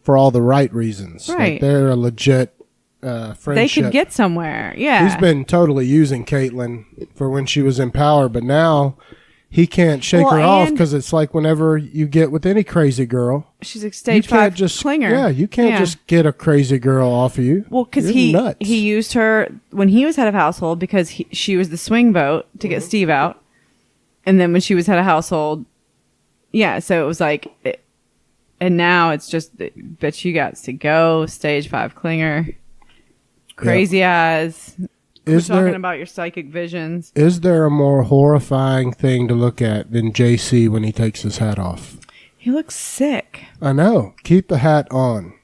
for all the right reasons. Right, like they're a legit. Friendship. They could get somewhere. Yeah, he's been totally using Caitlin for when she was in power, but now he can't shake her off, because it's like whenever you get with any crazy girl, she's a stage 5 clinger. Yeah, you can't just get a crazy girl off of you. Well, because he used her when he was head of household, because she was the swing vote to get Steve out, and then when she was head of household, so it was like, and now it's just, bitch, you got to go, stage 5 clinger. Crazy eyes. We're talking about your psychic visions. Is there a more horrifying thing to look at than JC when he takes his hat off? He looks sick. I know. Keep the hat on.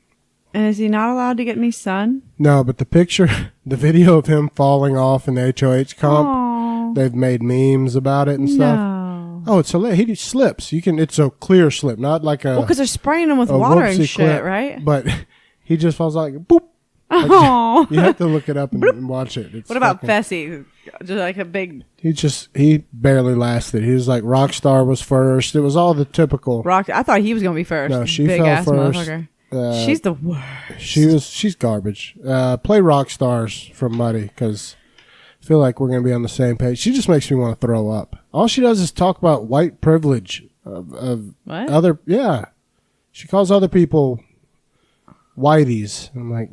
And is he not allowed to get any sun? No, but the video of him falling off in the HOH comp, they've made memes about it and stuff. No. Oh, it's hilarious. He slips. It's a clear slip, not like a... Well, because they're spraying him with water and shit, clip, right? But he just falls like, boop. Oh, you have to look it up and watch it. What about Fessy? Just like a big... He barely lasted. He was like, Rockstar was first. It was all the typical... I thought he was going to be first. No, she big fell ass first. Motherfucker. She's the worst. She's garbage. Play Rockstars from Muddy, because I feel like we're going to be on the same page. She just makes me want to throw up. All she does is talk about white privilege of What? other. Yeah, she calls other people whiteys. I'm like,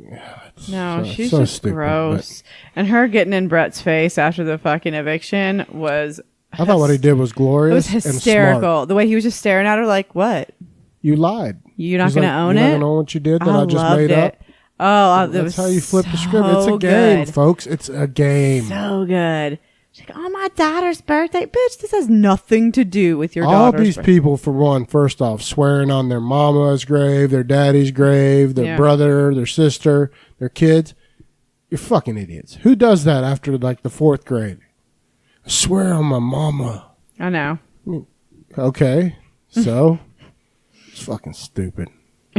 no, she's so just stupid, gross. And her getting in Brett's face after the fucking eviction was. I thought what he did was glorious. It was hysterical. And smart. The way he was just staring at her, like, what? You lied. You're not He's going like, to own you're it? not going to own what you did that I just loved made it. up. Oh, that's how you flip the script. It's a game, folks. It's a game. So good. She's like, oh, my daughter's birthday. Bitch, this has nothing to do with your All daughter's these birthday. people, for one, first off, swearing on their mama's grave, their daddy's grave, their brother, their sister, their kids. You're fucking idiots. Who does that after, like, the 4th grade? I swear on my mama. I know. Okay. So, it's fucking stupid.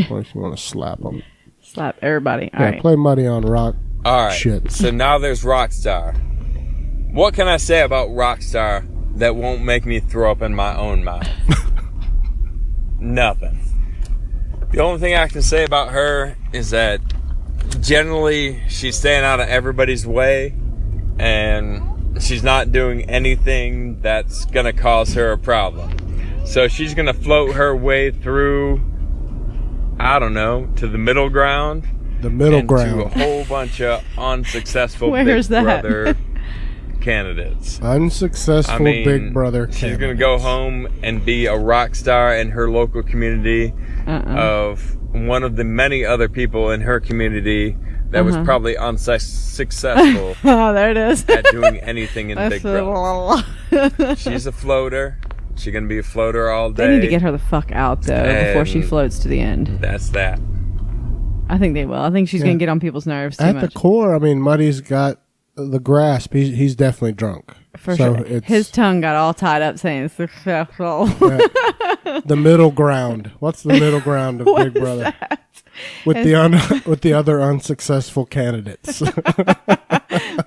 What if you want to slap them? Slap everybody. All right. Play Muddy on Rock. All right. Shit. So now there's Rockstar. What can I say about Rockstar that won't make me throw up in my own mouth? Nothing. The only thing I can say about her is that generally she's staying out of everybody's way and she's not doing anything that's going to cause her a problem. So she's going to float her way through, I don't know, to the middle ground. The middle and ground. to a whole bunch of unsuccessful Where's Big that? Brother candidates. Unsuccessful Big Brother candidates. She's going to go home and be a rock star in her local community of one of the many other people in her community that was probably unsuccessful Oh, there it is. at doing anything in Big Brother. She's a floater. She's going to be a floater all day. They need to get her the fuck out, though, before she floats to the end. That's that. I think they will. I think she's going to get on people's nerves too much. At the core, I mean, Muddy's got the grasp. He's definitely drunk. For sure. His tongue got all tied up saying successful. The middle ground. What's the middle ground of Big Brother? That? With the other unsuccessful candidates.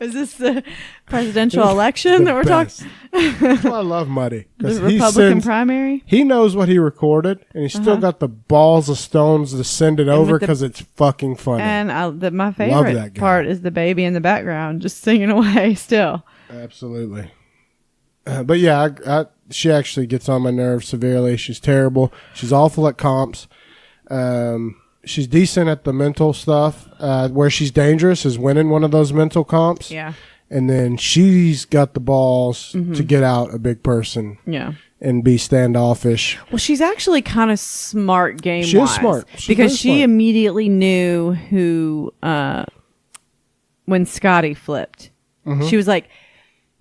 Is this the presidential election that we're talking? That's why I love Muddy. The Republican primary? He knows what he recorded, and he's still got the balls of stones to send it over because it's fucking funny. And my favorite part is the baby in the background just singing away still. Absolutely. But yeah, she actually gets on my nerves severely. She's terrible. She's awful at comps. She's decent at the mental stuff. Where she's dangerous is winning one of those mental comps. Yeah. And then she's got the balls to get out a big person. Yeah. And be standoffish. Well, she's actually kind of smart game-wise. She is smart. Because she immediately knew who, when Scotty flipped. She was like...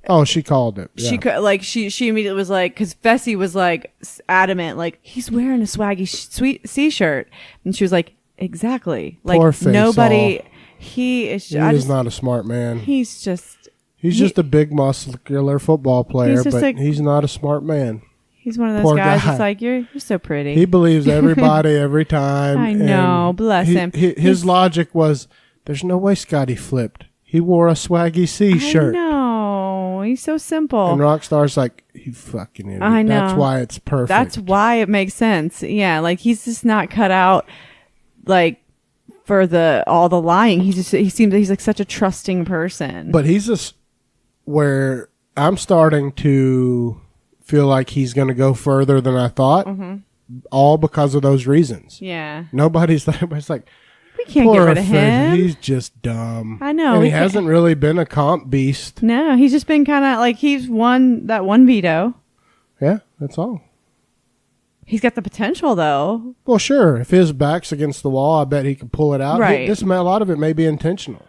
Oh, she called it. Yeah. She immediately was like, because Fessy was like adamant, like he's wearing a swaggy sweet C-shirt, and she was like, exactly, like poor face nobody. all. He is not a smart man. He's just a big muscular football player, but he's not a smart man. He's one of those poor guys guy. that's like you're so pretty. He believes everybody every time. I know, bless him. His logic was, there's no way Scotty flipped. He wore a swaggy C shirt. I know. He's so simple. And Rockstar's like, you fucking idiot. I know. That's why it's perfect. That's why it makes sense. Yeah, like he's just not cut out like for all the lying. He seems he's like such a trusting person. But he's just where I'm starting to feel like he's going to go further than I thought. All because of those reasons. Yeah. Everybody's like, we can't get rid of him. He's just dumb. I know. And he hasn't really been a comp beast. No, he's just been kind of like he's won that one veto. Yeah, that's all. He's got the potential, though. Well, sure. If his back's against the wall, I bet he could pull it out. Right. A lot of it may be intentional.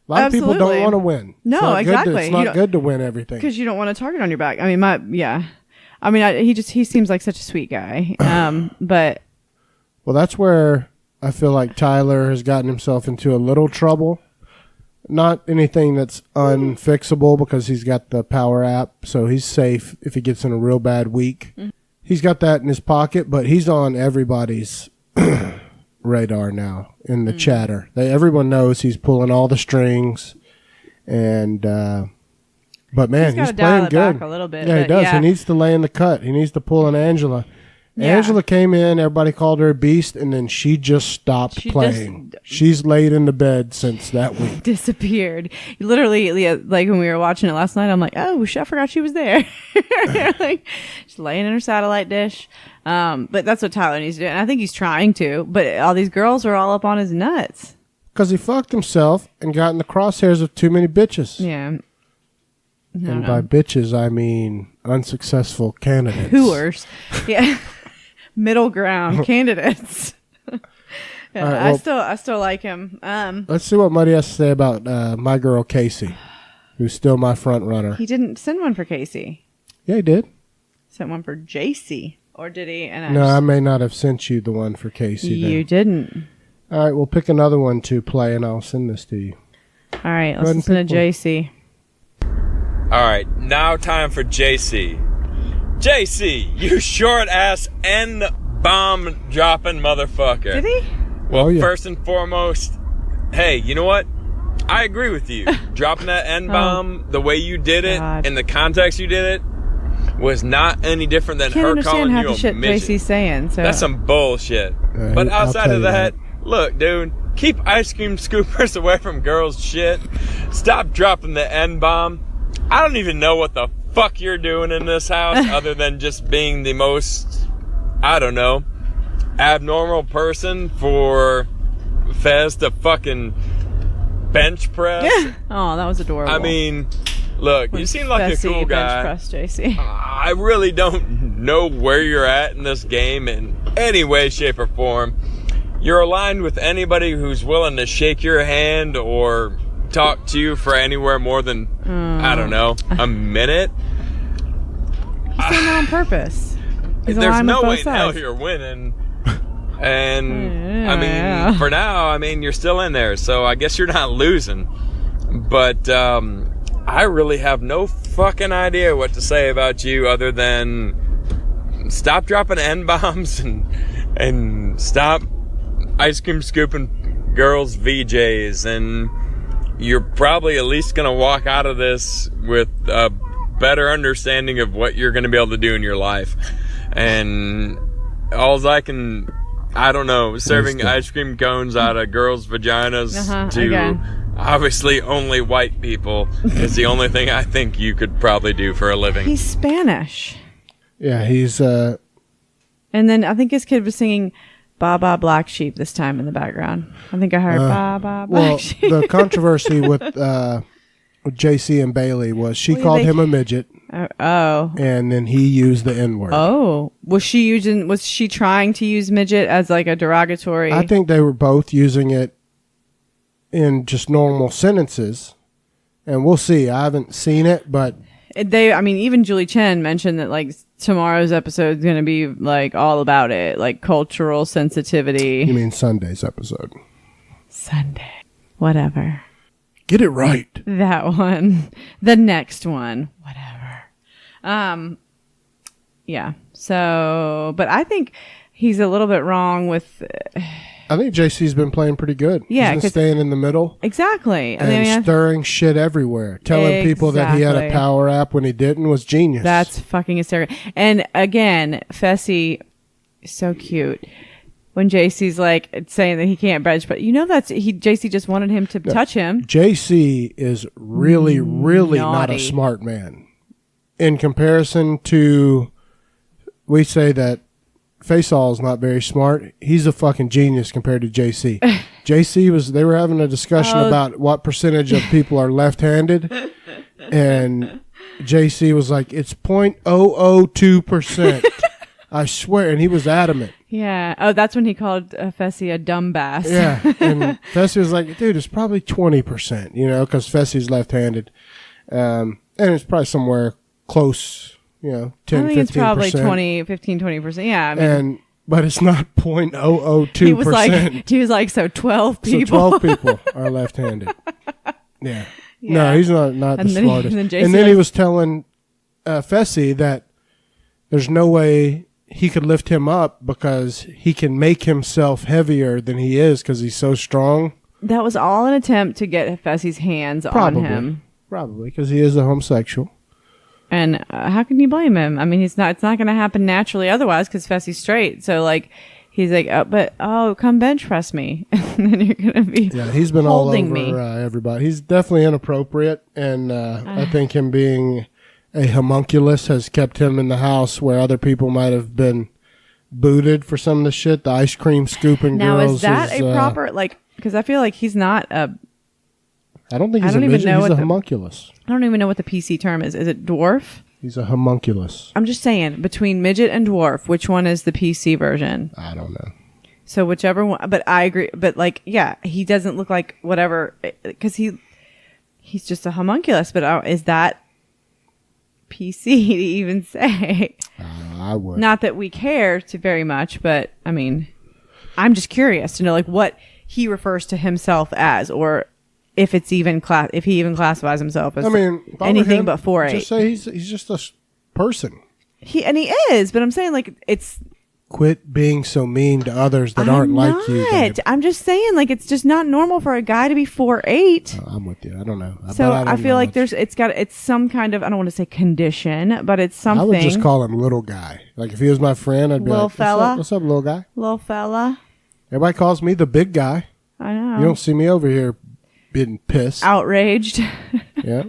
A lot of people don't want to win. No, exactly. It's not good to win everything. Because you don't want a target on your back. I mean, he seems like such a sweet guy. But. Well, that's where I feel like Tyler has gotten himself into a little trouble. Not anything that's unfixable because he's got the power app, so he's safe if he gets in a real bad week. He's got that in his pocket, but he's on everybody's radar now in the chatter. Everyone knows he's pulling all the strings, and but man, he's playing good. Back a little bit, yeah, he does. Yeah. He needs to lay in the cut. He needs to pull an Angela. Yeah. Angela came in, everybody called her a beast, and then she just stopped playing. She's laid in the bed since that week. Disappeared. Literally, like when we were watching it last night, I'm like, oh, I forgot she was there. Like, she's laying in her satellite dish. But that's what Tyler needs to do. And I think he's trying to. But all these girls are all up on his nuts. Because he fucked himself and got in the crosshairs of too many bitches. Yeah. And by bitches, I mean unsuccessful candidates. Hooers. Yeah. Middle ground candidates. Yeah, right, well, I still like him. Let's see what Muddy has to say about my girl Casey, who's still my front runner. He didn't send one for Casey. Yeah, he did. Sent one for JC, or did he? I may not have sent you the one for Casey. You didn't. All right, we'll pick another one to play, and I'll send this to you. All right, let's listen to JC. All right, now time for JC. JC, you short ass N-bomb dropping motherfucker. Did he? Well, First and foremost, hey, you know what? I agree with you. Dropping that N-bomb, the way you did it, in the context you did it, was not any different than her calling you a midget. JC's saying, so. That's some bullshit. But outside of that, look, dude, keep ice cream scoopers away from girls' shit. Stop dropping the N-bomb. I don't even know what the fuck you're doing in this house other than just being the most, I don't know, abnormal person for Fez to fucking bench press. Oh, that was adorable. I mean, look, you seem like a cool guy. Bench press, JC. I really don't know where you're at in this game in any way, shape, or form. You're aligned with anybody who's willing to shake your hand or talk to you for anywhere more than, I don't know, a minute. He's doing it on purpose. There's no way in hell you're winning. And, I mean, for now, I mean, you're still in there, so I guess you're not losing. But I really have no fucking idea what to say about you other than stop dropping N-bombs and stop ice cream scooping girls' VJs, and you're probably at least going to walk out of this with a better understanding of what you're going to be able to do in your life. And I don't know, serving ice cream cones out of girls' vaginas to obviously only white people is the only thing I think you could probably do for a living. He's Spanish. Yeah, he's... And then I think his kid was singing Ba Ba Black Sheep this time in the background. I think I heard Ba Ba Black Sheep. The controversy with JC and Bailey was she called him a midget. And then he used the N-word. Oh. Was she trying to use midget as like a derogatory? I think they were both using it in just normal sentences. And we'll see. I haven't seen it, but even Julie Chen mentioned that like tomorrow's episode is going to be like all about it, like cultural sensitivity. You mean Sunday's episode? Sunday. Whatever. Get it right. That one. The next one. Whatever. Yeah. So, but I think he's a little bit wrong with... I think JC's been playing pretty good. Yeah. He's been staying in the middle. Exactly. And stirring shit everywhere. Telling people that he had a power app when he didn't was genius. That's fucking hysterical. And again, Fessy, so cute. When JC's like saying that he can't bench, but JC just wanted him to touch him. JC is really, really not a smart man. In comparison to, we say that Faisal is not very smart. He's a fucking genius compared to JC. They were having a discussion about what percentage of people are left-handed, and JC was like, it's 0.002%. I swear, and he was adamant. Yeah. Oh, that's when he called Fessy a dumb bass. Yeah, and Fessy was like, dude, it's probably 20%, because Fessy's left-handed. And it's probably somewhere close, 10, 15%. I think it's probably 20%. Yeah. But it's not 0.002%. He was like, so 12 people. So 12 people are left-handed. Yeah. No, he's not the smartest. And then he was telling Fessy that there's no way he could lift him up because he can make himself heavier than he is because he's so strong. That was all an attempt to get Fessy's hands on him. Probably, because he is a homosexual. And how can you blame him? I mean, it's not going to happen naturally otherwise because Fessy's straight. So like, he's like, come bench press me. And then you're going to be he's been all over me. Everybody. He's definitely inappropriate. And I think him being a homunculus has kept him in the house where other people might have been booted for some of the shit. The ice cream scooping now, girls. Is that a proper, like, because I feel like he's not a... I don't think he's a midget. He's a homunculus. I don't even know what the PC term is. Is it dwarf? He's a homunculus. I'm just saying, between midget and dwarf, which one is the PC version? I don't know. So whichever one, but I agree. But like, yeah, he doesn't look like whatever, because he's just a homunculus. But is that PC to even say? I would. Not that we care too very much, but I mean, I'm just curious to know like what he refers to himself as, or if it's even if he even classifies himself as anything but 4'8". Just say he's just a person. He is, but I'm saying like it's. Quit being so mean to others that aren't like you. Babe. I'm just saying, like, it's just not normal for a guy to be 4'8". I'm with you. I don't know. So I feel like it's some kind of, I don't want to say condition, but it's something. I would just call him little guy. Like if he was my friend, I'd be little like, fella. What's up, little guy? Little fella. Everybody calls me the big guy. I know. You don't see me over here being pissed, outraged. Yeah,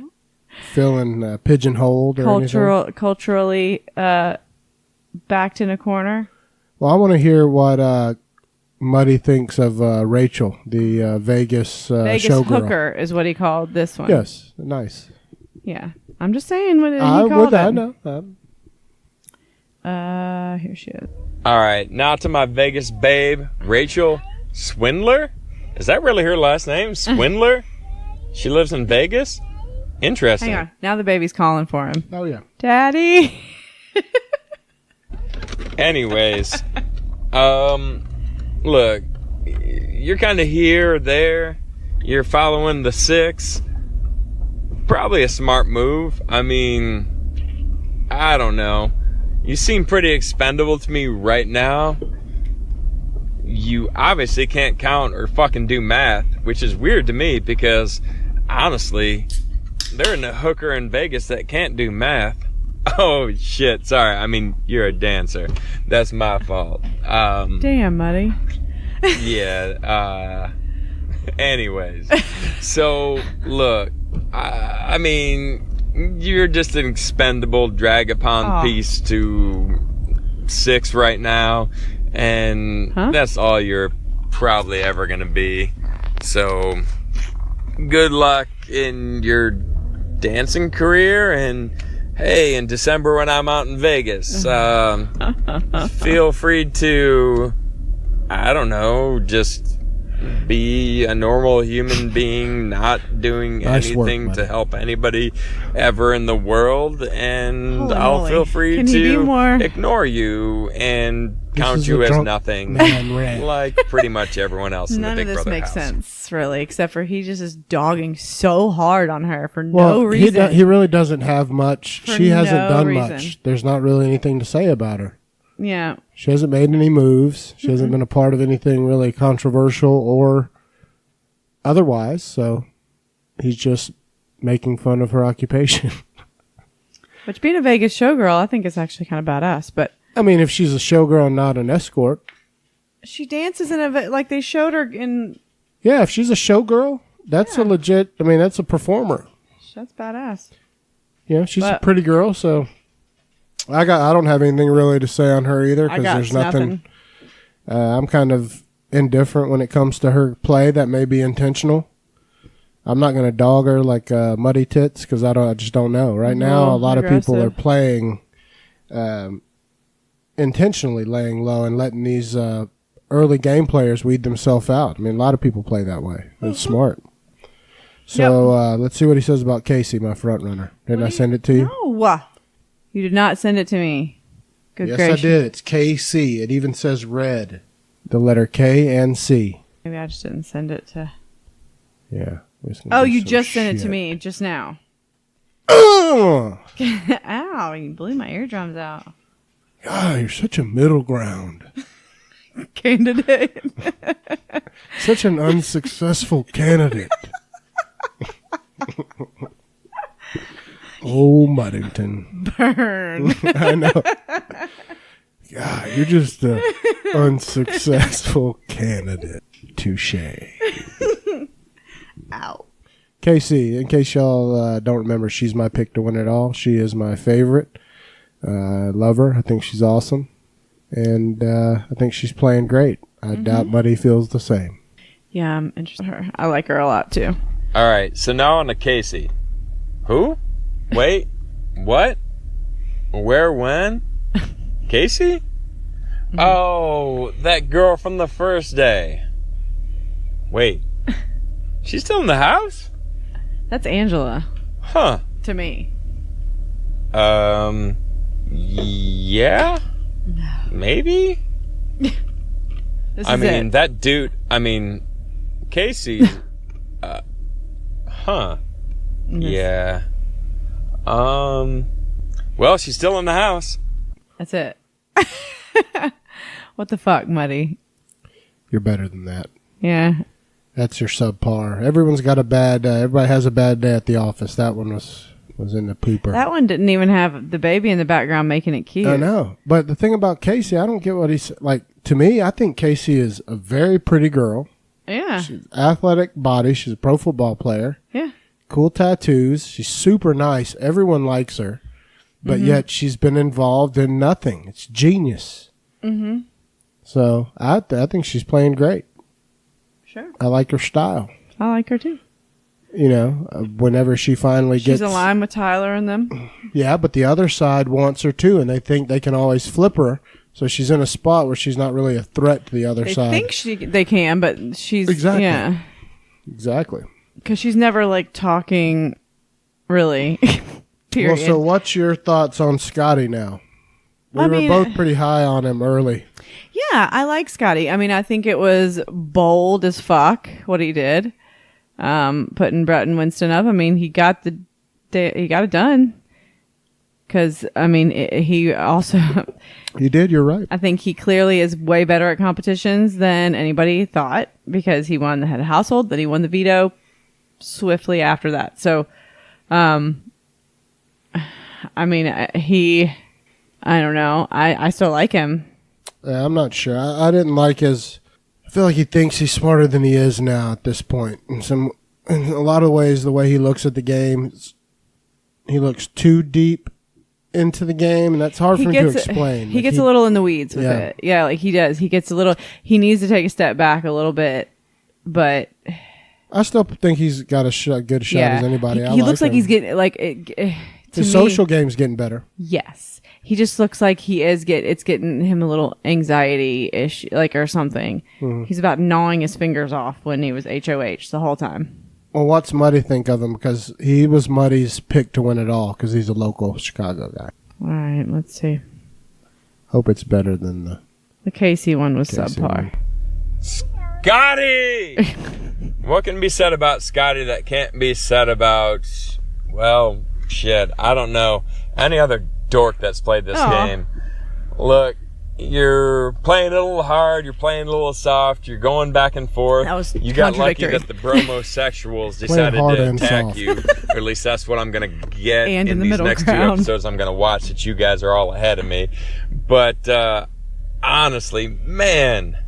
feeling pigeonholed or culturally backed in a corner. Well, I want to hear what Muddy thinks of Rachel, the Vegas showgirl. Hooker is what he called this one. Yes, nice. Yeah, I'm just saying what he called it. I know. Here she is. All right, now to my Vegas babe, Rachel Swindler. Is that really her last name, Swindler? She lives in Vegas. Interesting. Hang on, now the baby's calling for him. Oh yeah, Daddy. Anyways, look, you're kind of here or there. You're following the 6. Probably a smart move. I mean, I don't know. You seem pretty expendable to me right now. You obviously can't count or fucking do math, which is weird to me because, honestly, there ain't a hooker in Vegas that can't do math. Oh, shit. Sorry. I mean, you're a dancer. That's my fault. Damn, Muddy. Yeah. Anyways. So, look. I mean, you're just an expendable drag-upon piece to 6 right now. And that's all you're probably ever going to be. So, good luck in your dancing career, and hey, in December when I'm out in Vegas, feel free to, I don't know, just be a normal human being, not doing anything to help anybody ever in the world, and I'll feel free to ignore you and count you as nothing, like pretty much everyone else in the Big Brother house. None of this makes sense, really, except for he just is dogging so hard on her for no reason. He really doesn't have much. She hasn't done much. There's not really anything to say about her. Yeah. She hasn't made any moves. She hasn't been a part of anything really controversial or otherwise, so he's just making fun of her occupation. Which, being a Vegas showgirl, I think is actually kind of badass, but... I mean, if she's a showgirl and not an escort. She dances in like they showed her in... Yeah, if she's a showgirl, that's a legit... I mean, that's a performer. That's badass. Yeah, she's a pretty girl, so... I don't have anything really to say on her either, because there's nothing. I'm kind of indifferent when it comes to her play that may be intentional. I'm not going to dog her like Muddy Tits, because I just don't know. Right now, a lot of people are playing intentionally laying low and letting these early game players weed themselves out. I mean, a lot of people play that way. It's smart. So let's see what he says about Casey, my front runner. Didn't I send it to you? No. You did not send it to me. Good gracious. I did. It's KC. It even says red. The letter K and C. Maybe I just didn't send it to... Yeah. Oh, you just sent it to me just now. Oh! Ow, you blew my eardrums out. God, you're such a middle ground. Candidate. Such an unsuccessful candidate. Oh, Muddington. Burn. I know. God, you're just an unsuccessful candidate. Touche. Ow. Casey, in case y'all don't remember, she's my pick to win it all. She is my favorite. I love her. I think she's awesome. And I think she's playing great. I doubt Muddy feels the same. Yeah, I'm interested in her. I like her a lot, too. All right, so now on to Casey. Who? Wait, what? Where, when? Casey? Oh, that girl from the first day. Wait, she's still in the house? That's Angela. Huh. To me. Yeah? Maybe? That dude, Casey, huh. Yeah. Well, she's still in the house. That's it. What the fuck, Muddy? You're better than that. Yeah. That's your subpar. Everyone's got everybody has a bad day at the office. That one was in the pooper. That one didn't even have the baby in the background making it cute. I know. But the thing about Casey, I don't get what he's like. To me, I think Casey is a very pretty girl. Yeah. She's athletic body. She's a pro football player. Yeah. Cool tattoos. She's super nice. Everyone likes her. But yet she's been involved in nothing. It's genius. Mm-hmm. So I think she's playing great. Sure. I like her style. I like her too. You know, whenever she finally She's gets... She's aligned with Tyler and them. Yeah, but the other side wants her too, and they think they can always flip her. So she's in a spot where she's not really a threat to the other side. They think they can, but she's... Exactly. Yeah. Exactly. Because she's never, like, talking, really, period. Well, so what's your thoughts on Scotty now? We were both pretty high on him early. Yeah, I like Scotty. I think it was bold as fuck what he did. Putting Brett and Winston up. He got it done. Because, he also... You did, you're right. I think he clearly is way better at competitions than anybody thought, because he won the head of household, then he won the veto swiftly after that. So, I don't know. I still like him. Yeah, I'm not sure. I didn't like his... I feel like he thinks he's smarter than he is now at this point. In a lot of ways, the way he looks at the game, he looks too deep into the game, and that's hard for him to explain. He gets a little in the weeds with it. Yeah, like he does. He gets a little... He needs to take a step back a little bit, but... I still think he's got a good shot as anybody. He looks like he's getting... His social game's getting better. Yes. He just looks like he is it's getting him a little anxiety-ish, or something. Mm-hmm. He's about gnawing his fingers off when he was HOH the whole time. Well, what's Muddy think of him? Because he was Muddy's pick to win it all, because he's a local Chicago guy. All right, let's see. Hope it's better than the Casey one was subpar. Scotty! What can be said about Scotty that can't be said about, well, shit, I don't know, any other dork that's played this game? Look, you're playing a little hard, you're playing a little soft, you're going back and forth. That was you got lucky that the bromosexuals decided to attack you, or at least that's what I'm going to get and in these next 2 episodes I'm going to watch, that you guys are all ahead of me. But honestly, man,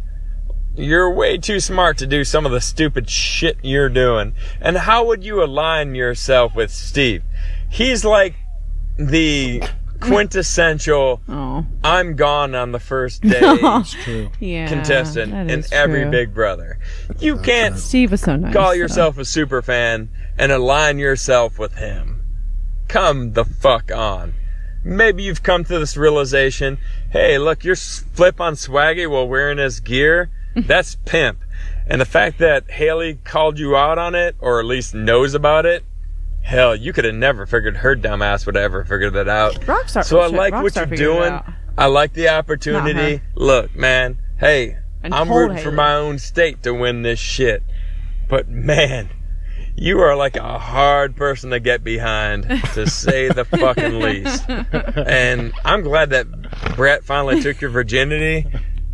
you're way too smart to do some of the stupid shit you're doing. And how would you align yourself with Steve? He's like the quintessential I'm gone on the first day contestant in every Big Brother. You can't Steve was so nice, call yourself a super fan and align yourself with him. Come the fuck on. Maybe you've come to this realization, hey, look, you're flip on Swaggy while wearing his gear. That's pimp. And the fact that Haley called you out on it, or at least knows about it, hell, you could have never figured her dumbass would have ever figured that out. Rockstar, so I like what you're doing. I like the opportunity. Look, man, hey, I'm rooting for my own state to win this shit. But man, you are like a hard person to get behind, to say the fucking least. And I'm glad that Brett finally took your virginity.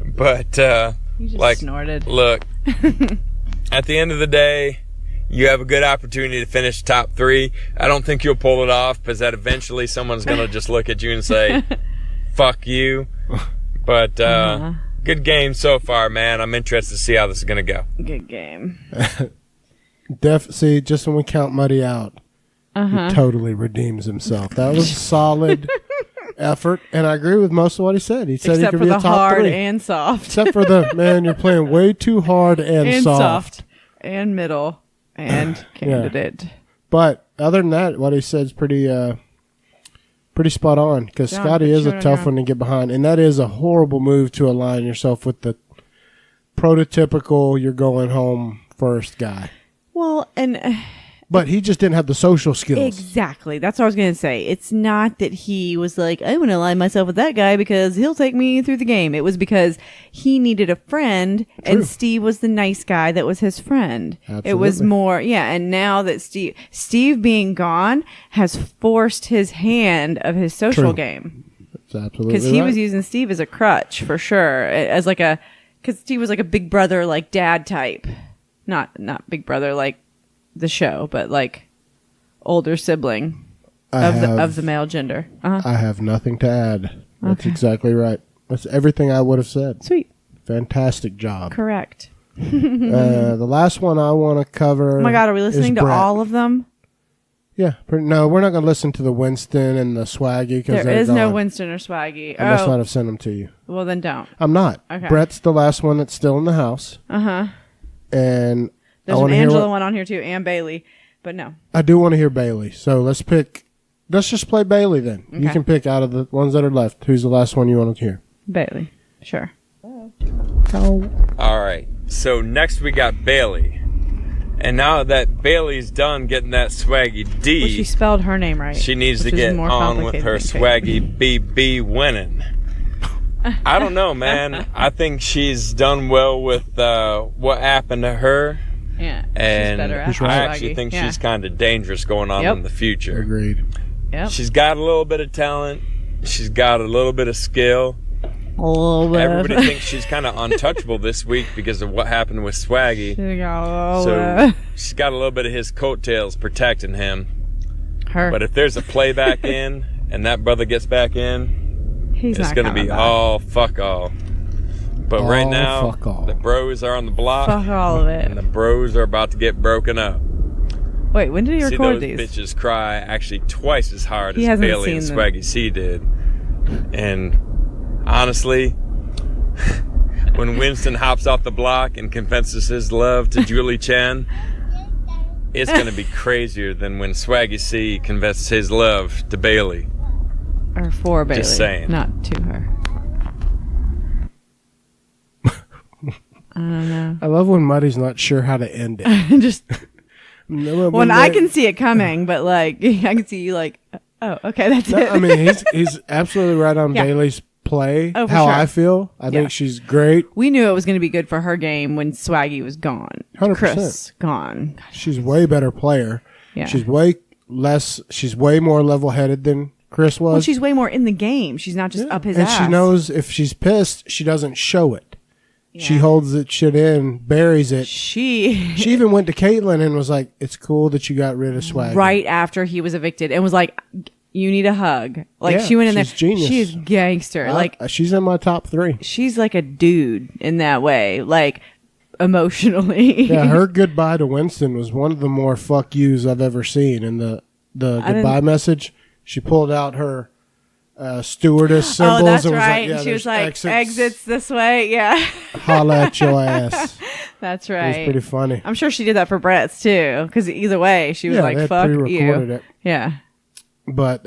But you just snorted. Look, at the end of the day, You have a good opportunity to finish top 3. I don't think you'll pull it off because that eventually someone's going to just look at you and say, fuck you. But good game so far, man. I'm interested to see how this is going to go. Good game. See, just when we count Muddy out, he totally redeems himself. That was solid effort, and I agree with most of what he said. He said except he could be a top 3. Except for the hard and soft. Except for the, man, you're playing way too hard and soft. And middle and candidate. Yeah. But other than that, what he said is pretty spot on, because Scotty is a tough one to get behind, and that is a horrible move to align yourself with the prototypical you're going home first guy. Well, but he just didn't have the social skills. Exactly. That's what I was going to say. It's not that he was like, I want to align myself with that guy because he'll take me through the game. It was because he needed a friend, and Steve was the nice guy that was his friend. Absolutely. It was more, and now that Steve being gone has forced his hand of his social game. That's absolutely because he was using Steve as a crutch for sure, as like because Steve was like a big brother, like dad type, not big brother like the show, but like older sibling of the male gender. I have nothing to add. That's exactly right. That's everything I would have said. Sweet. Fantastic job. Correct. The last one I want to cover. Oh my God, are we listening to all of them? Yeah. No, we're not going to listen to the Winston and the Swaggy. There is no Winston or Swaggy. I must not have sent them to you. Well, then don't. I'm not. Okay. Brett's the last one that's still in the house. And there's an Angela one on here too, and Bailey, but no. I do want to hear Bailey, so let's just play Bailey then. Okay. You can pick out of the ones that are left. Who's the last one you want to hear? Bailey. Sure. Oh. All right. So next we got Bailey. And now that Bailey's done getting that Swaggy D. Well, she spelled her name right. She needs to get on with her Swaggy BB winning. I don't know, man. I think she's done well with what happened to her. Yeah, and she's better at I actually think she's kind of dangerous going on in the future. Agreed. Yep. She's got a little bit of talent. She's got a little bit of skill. A little bit. Everybody thinks she's kind of untouchable this week because of what happened with Swaggy. She's got a little bit of his coattails protecting him. But if there's a play back in and that brother gets back in, it's going to be all fuck all. But right now, the bros are on the block. Fuck all of it. And the bros are about to get broken up. Wait, when did he record these? Those bitches cry actually twice as hard as Bailey and Swaggy C did. And honestly, when Winston hops off the block and confesses his love to Julie Chen, it's going to be crazier than when Swaggy C confesses his love to Bailey. Or for Bailey. Just saying. Not to her. I don't know. I love when Muddy's not sure how to end it. Just when I can see it coming, but like I can see you like, oh, okay, that's it. I mean, he's absolutely right on Bailey's play. Oh, how sure. I feel. I think she's great. We knew it was going to be good for her game when Swaggy was gone. 100%. Chris gone. She's way better player. Yeah. She's way more level-headed than Chris was. Well, she's way more in the game. She's not just up his ass. And she knows if she's pissed, she doesn't show it. Yeah. She holds that shit in, buries it. She even went to Caitlyn and was like, it's cool that you got rid of Swaggy. Right after he was evicted and was like, you need a hug. Like she went in there. Genius. She is gangster. She's in my top 3. She's like a dude in that way. Like emotionally. Yeah, her goodbye to Winston was one of the more fuck yous I've ever seen. In the goodbye message, she pulled out her stewardess symbols. Oh, that's and was right. Like, she was like, exits this way. Yeah. Holla at your ass. That's right. It was pretty funny. I'm sure she did that for Brett's too. Because either way, she was like, fuck you. It. Yeah. But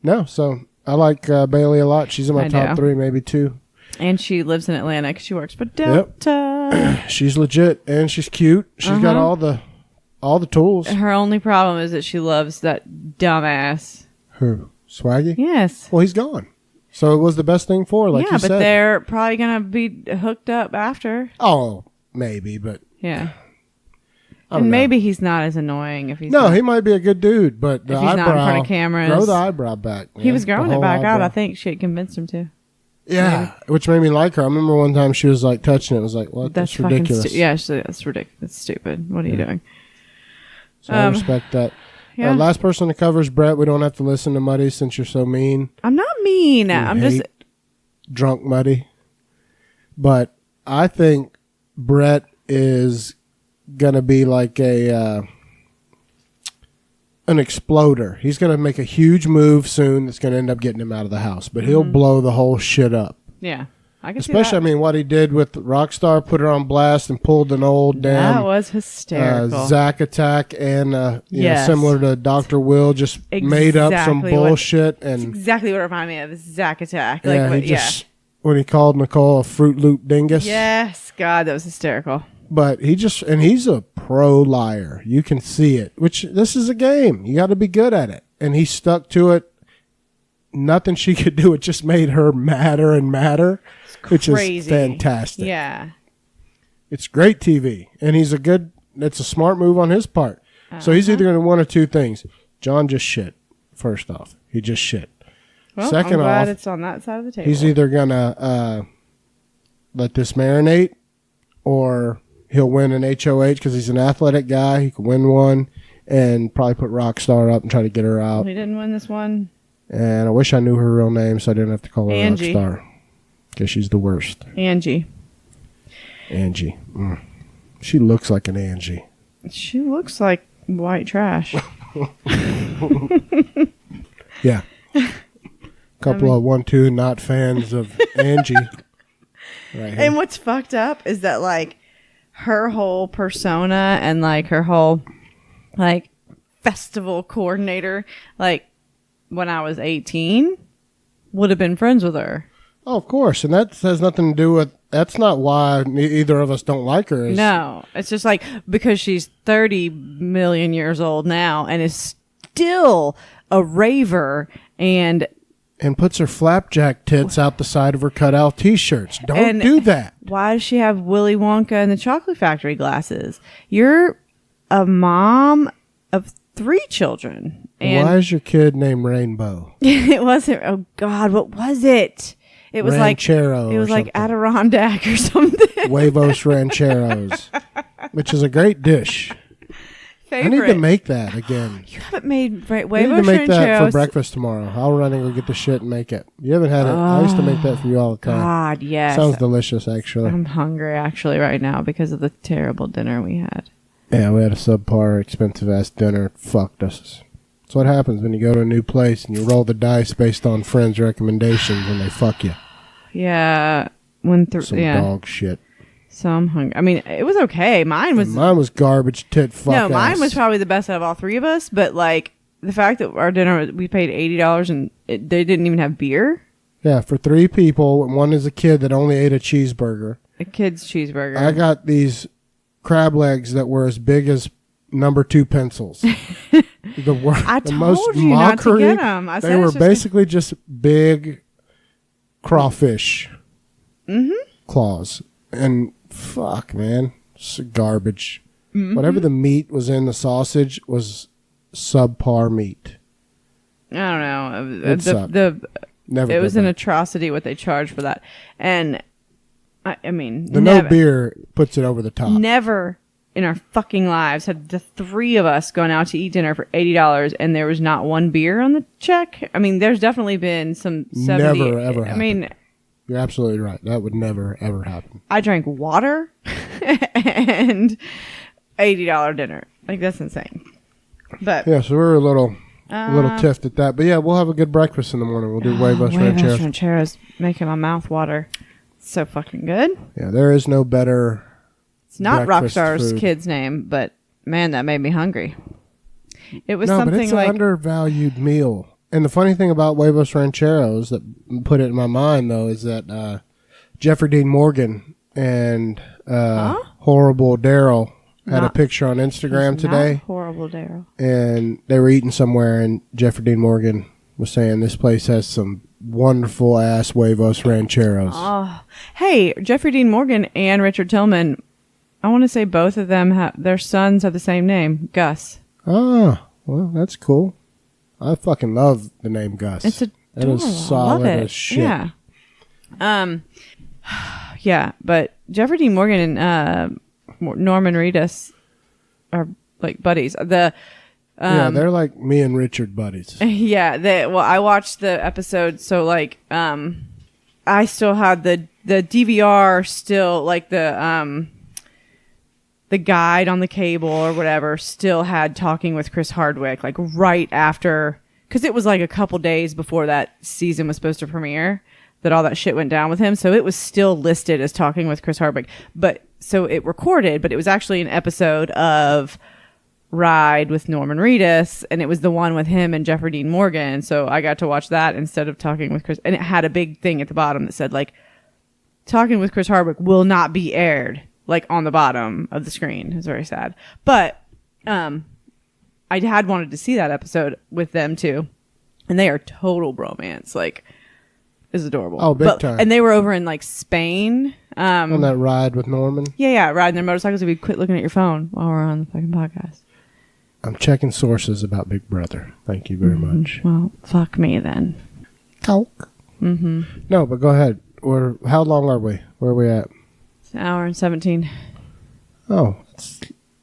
no, so I like Bailey a lot. She's in my top 3, maybe 2. And she lives in Atlanta because she works for Delta. Yep. She's legit and she's cute. She's got all the tools. Her only problem is that she loves that dumbass. Who? Swaggy? Yes. Well, he's gone. So it was the best thing for her, like you said. Yeah, but they're probably going to be hooked up after. Oh, maybe, but... Yeah. And maybe he's not as annoying if he's he might be a good dude, but the if he's eyebrow, not in front of cameras. Grow the eyebrow back. Man. He was growing it back out. I think she had convinced him to. Yeah, which made me like her. I remember one time she was like touching it. I was like, "What? That's ridiculous." Yeah, that's ridiculous. That's stupid. What are you doing? So I respect that. Yeah. Last person to cover is Brett. We don't have to listen to Muddy since you're so mean. I'm not mean. I'm just drunk Muddy. But I think Brett is gonna be like an exploder. He's gonna make a huge move soon that's gonna end up getting him out of the house. But he'll blow the whole shit up. Yeah. I can Especially, see that. I mean, what he did with Rockstar, put her on blast and pulled an old damn... That was hysterical. Zack Attack and, yes. similar to Dr. Will, just made up some bullshit. And exactly what it reminded me of, is Zack Attack. When he called Nicole a Fruit Loop dingus. Yes, God, that was hysterical. But he's a pro liar. You can see it, which this is a game. You got to be good at it. And he stuck to it. Nothing she could do. It just made her madder and madder, which is fantastic. Yeah. It's great TV. And it's a smart move on his part. So he's either going to one of two things. John just shit, first off. He just shit. Well, Second I'm glad off, it's on that side of the table. he's either going to let this marinate, or he'll win an HOH because he's an athletic guy. He can win one and probably put Rockstar up and try to get her out. He didn't win this one. And I wish I knew her real name so I didn't have to call her Angie. Rockstar. Because she's the worst. Angie. She looks like an Angie. She looks like white trash. Yeah. Couple of 1-2 not fans of Angie. Right here. And what's fucked up is that, like, her whole persona and, like, her whole, like, festival coordinator, like, when I was 18, would have been friends with her. Oh, of course. And that has nothing to do with... That's not why either of us don't like her. No. It's just like, because she's 30 million years old now and is still a raver and puts her flapjack tits out the side of her cutout T-shirts. Don't do that. Why does she have Willy Wonka and the Chocolate Factory glasses? You're a mom of 3 children. And why is your kid named Rainbow? It wasn't. Oh God, what was it? It was Ranchero. It was like Adirondack or something. Huevos Rancheros, which is a great dish. Favorite. I need to make that again. You haven't made I Huevos need to make that Rancheros for breakfast tomorrow. I'll run and go get the shit and make it. You haven't had it. I used to make that for you all the time. God, yes. Sounds delicious, actually. I'm hungry actually right now because of the terrible dinner we had. Yeah, we had a subpar, expensive-ass dinner. It fucked us. That's what happens when you go to a new place and you roll the dice based on friends' recommendations and they fuck you. Yeah. Some dog shit. So I'm hungry. I mean, it was okay. Mine was garbage tit fuck No, ass. mine was probably the best out of all 3 of us, but like the fact that our dinner, we paid $80 and they didn't even have beer. Yeah, for 3 people, and one is a kid that only ate a cheeseburger. A kid's cheeseburger. I got these crab legs that were as big as number 2 pencils. I the told most you mockery, not to get them. They were basically just big crawfish claws. And fuck, man. It's garbage. Mm-hmm. Whatever the meat was in the sausage was subpar meat. I don't know. It sucked. It was an atrocity what they charged for that. And I mean, no beer puts it over the top. Never in our fucking lives have the 3 of us gone out to eat dinner for $80 and there was not one beer on the check. I mean, there's definitely been some 70. Never ever happened. I mean, you're absolutely right. That would never ever happen. I drank water and $80 dinner. Like, that's insane. But yeah, so we're a little tiffed at that. But yeah, we'll have a good breakfast in the morning. We'll do Huevos Rancheros. Rancheros making my mouth water. It's so fucking good. Yeah, there is no better. It's not Rockstar's food. kid's name, but man, that made me hungry. It was but something it's like an undervalued meal. And the funny thing about Huevos Rancheros that put it in my mind, though, is that Jeffrey Dean Morgan and Horrible Daryl had a picture on Instagram today. Horrible Daryl. And they were eating somewhere, and Jeffrey Dean Morgan was saying this place has some wonderful ass Huevos Rancheros. Oh, hey, Jeffrey Dean Morgan and Richard Tillman. I want to say both of them their sons have the same name, Gus. Ah, well, that's cool. I fucking love the name Gus. It's adorable. That is solid as shit. Yeah. Yeah, but Jeffrey Dean Morgan and Norman Reedus are like buddies. Yeah, they're like me and Richard buddies. Yeah, I watched the episode, so like I still had the DVR still, like the guide on the cable or whatever still had Talking with Chris Hardwick, like right after, because it was like a couple days before that season was supposed to premiere that all that shit went down with him, so it was still listed as Talking with Chris Hardwick, but so it recorded, but it was actually an episode of Ride with Norman Reedus, and it was the one with him and Jeffrey Dean Morgan, so I got to watch that instead of Talking with Chris, and it had a big thing at the bottom that said like Talking with Chris Hardwick will not be aired, like on the bottom of the screen. It was very sad, but I had wanted to see that episode with them too, and they are total bromance, like it's adorable. Oh, big time. And they were over in like Spain on that ride with Norman. Yeah, riding their motorcycles. If you quit looking at your phone while we're on the fucking podcast. I'm checking sources about Big Brother. Thank you very much. Well, fuck me then. Talk. No, but go ahead. How long are we? Where are we at? It's an hour and 17. Oh,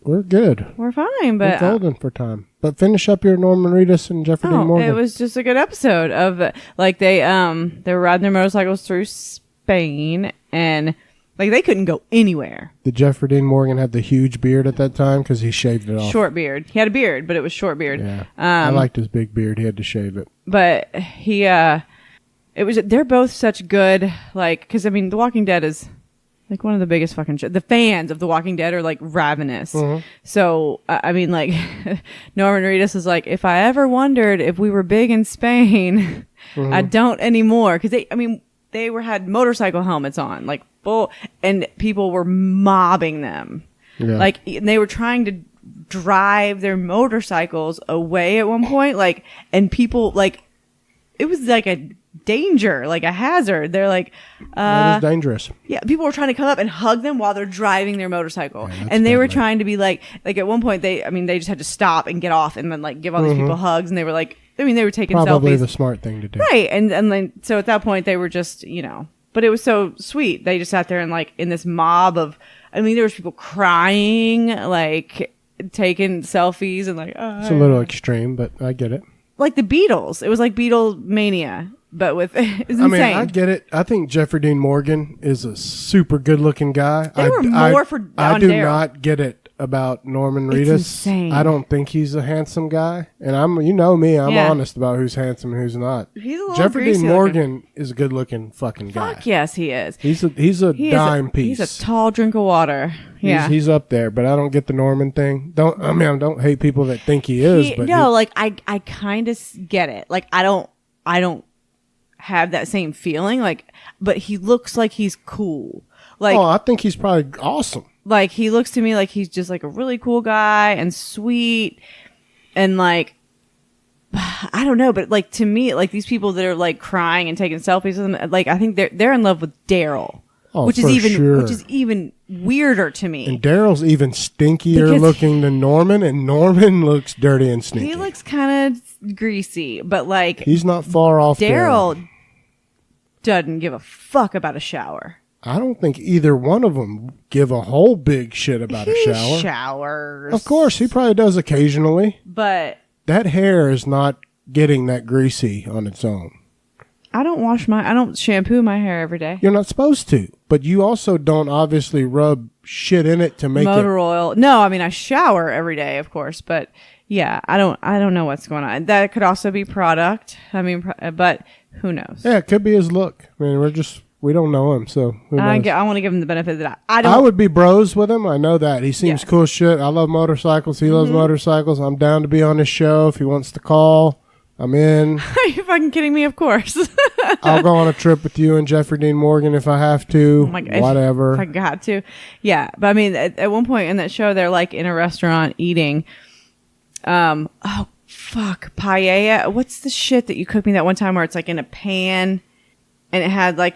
we're good. We're fine, but we're golden for time. But finish up your Norman Reedus and Jeffrey Dean Morgan. It was just a good episode of like they were riding their motorcycles through Spain, and like they couldn't go anywhere. Did Jeffrey Dean Morgan have the huge beard at that time? Because he shaved it off. Short beard. He had a beard, but it was short beard. Yeah, I liked his big beard. He had to shave it. But they're both such good, like, because I mean, The Walking Dead is like one of the biggest fucking the fans of The Walking Dead are like ravenous. So I mean, like Norman Reedus is like, if I ever wondered if we were big in Spain, I don't anymore, because they had motorcycle helmets on, like full, and people were mobbing them. Yeah. Like, and they were trying to drive their motorcycles away at one point, like, and people, like, it was like a danger, like a hazard. They're like, that is dangerous. Yeah, people were trying to come up and hug them while they're driving their motorcycle, and they were trying to be like at one point they just had to stop and get off and then like give all these people hugs, and they were like, they were taking probably selfies. The smart thing to do, right? And then so at that point they were just but it was so sweet. They just sat there and like in this mob of, there was people crying, like taking selfies and like. It's a little extreme, but I get it. Like the Beatles, it was like Beatle mania, but with it's insane. I get it. I think Jeffrey Dean Morgan is a super good-looking guy. They were more for. I do not get it about Norman Reedus. It's insane. I don't think he's a handsome guy, and I'm honest about who's handsome and who's not. He's a little Jeffrey Dean Morgan is a good-looking fucking guy. Fuck yes, he is. He's a dime piece. He's a tall drink of water. Yeah, he's up there, but I don't get the Norman thing. I don't hate people that think he is. I kind of get it. Like I don't have that same feeling. Like, but he looks like he's cool. Like, I think he's probably awesome. Like, he looks to me like he's just like a really cool guy and sweet, and like, I don't know, but like to me, like these people that are like crying and taking selfies with him, like I think they're in love with Daryl. Which is even weirder to me. And Daryl's even stinkier looking than Norman, and Norman looks dirty and sneaky. He looks kind of greasy, but like he's not far off. Daryl doesn't give a fuck about a shower. I don't think either one of them give a whole big shit about a shower. Showers, of course, he probably does occasionally, but that hair is not getting that greasy on its own. I don't shampoo my hair every day. You're not supposed to, but you also don't obviously rub shit in it to make motor oil. No, I shower every day, of course, but yeah, I don't know what's going on. That could also be product. But who knows? Yeah, it could be his look. We don't know him, so who knows? I want to give him the benefit that I would be bros with him. I know that. He seems cool as shit. I love motorcycles. He loves motorcycles. I'm down to be on his show if he wants to call. I'm in. Are you fucking kidding me? Of course. I'll go on a trip with you and Jeffrey Dean Morgan if I have to. Oh my God, whatever. If I got to. Yeah. But at one point in that show, they're like in a restaurant eating. Oh, fuck. Paella. What's the shit that you cooked me that one time where it's like in a pan and it had like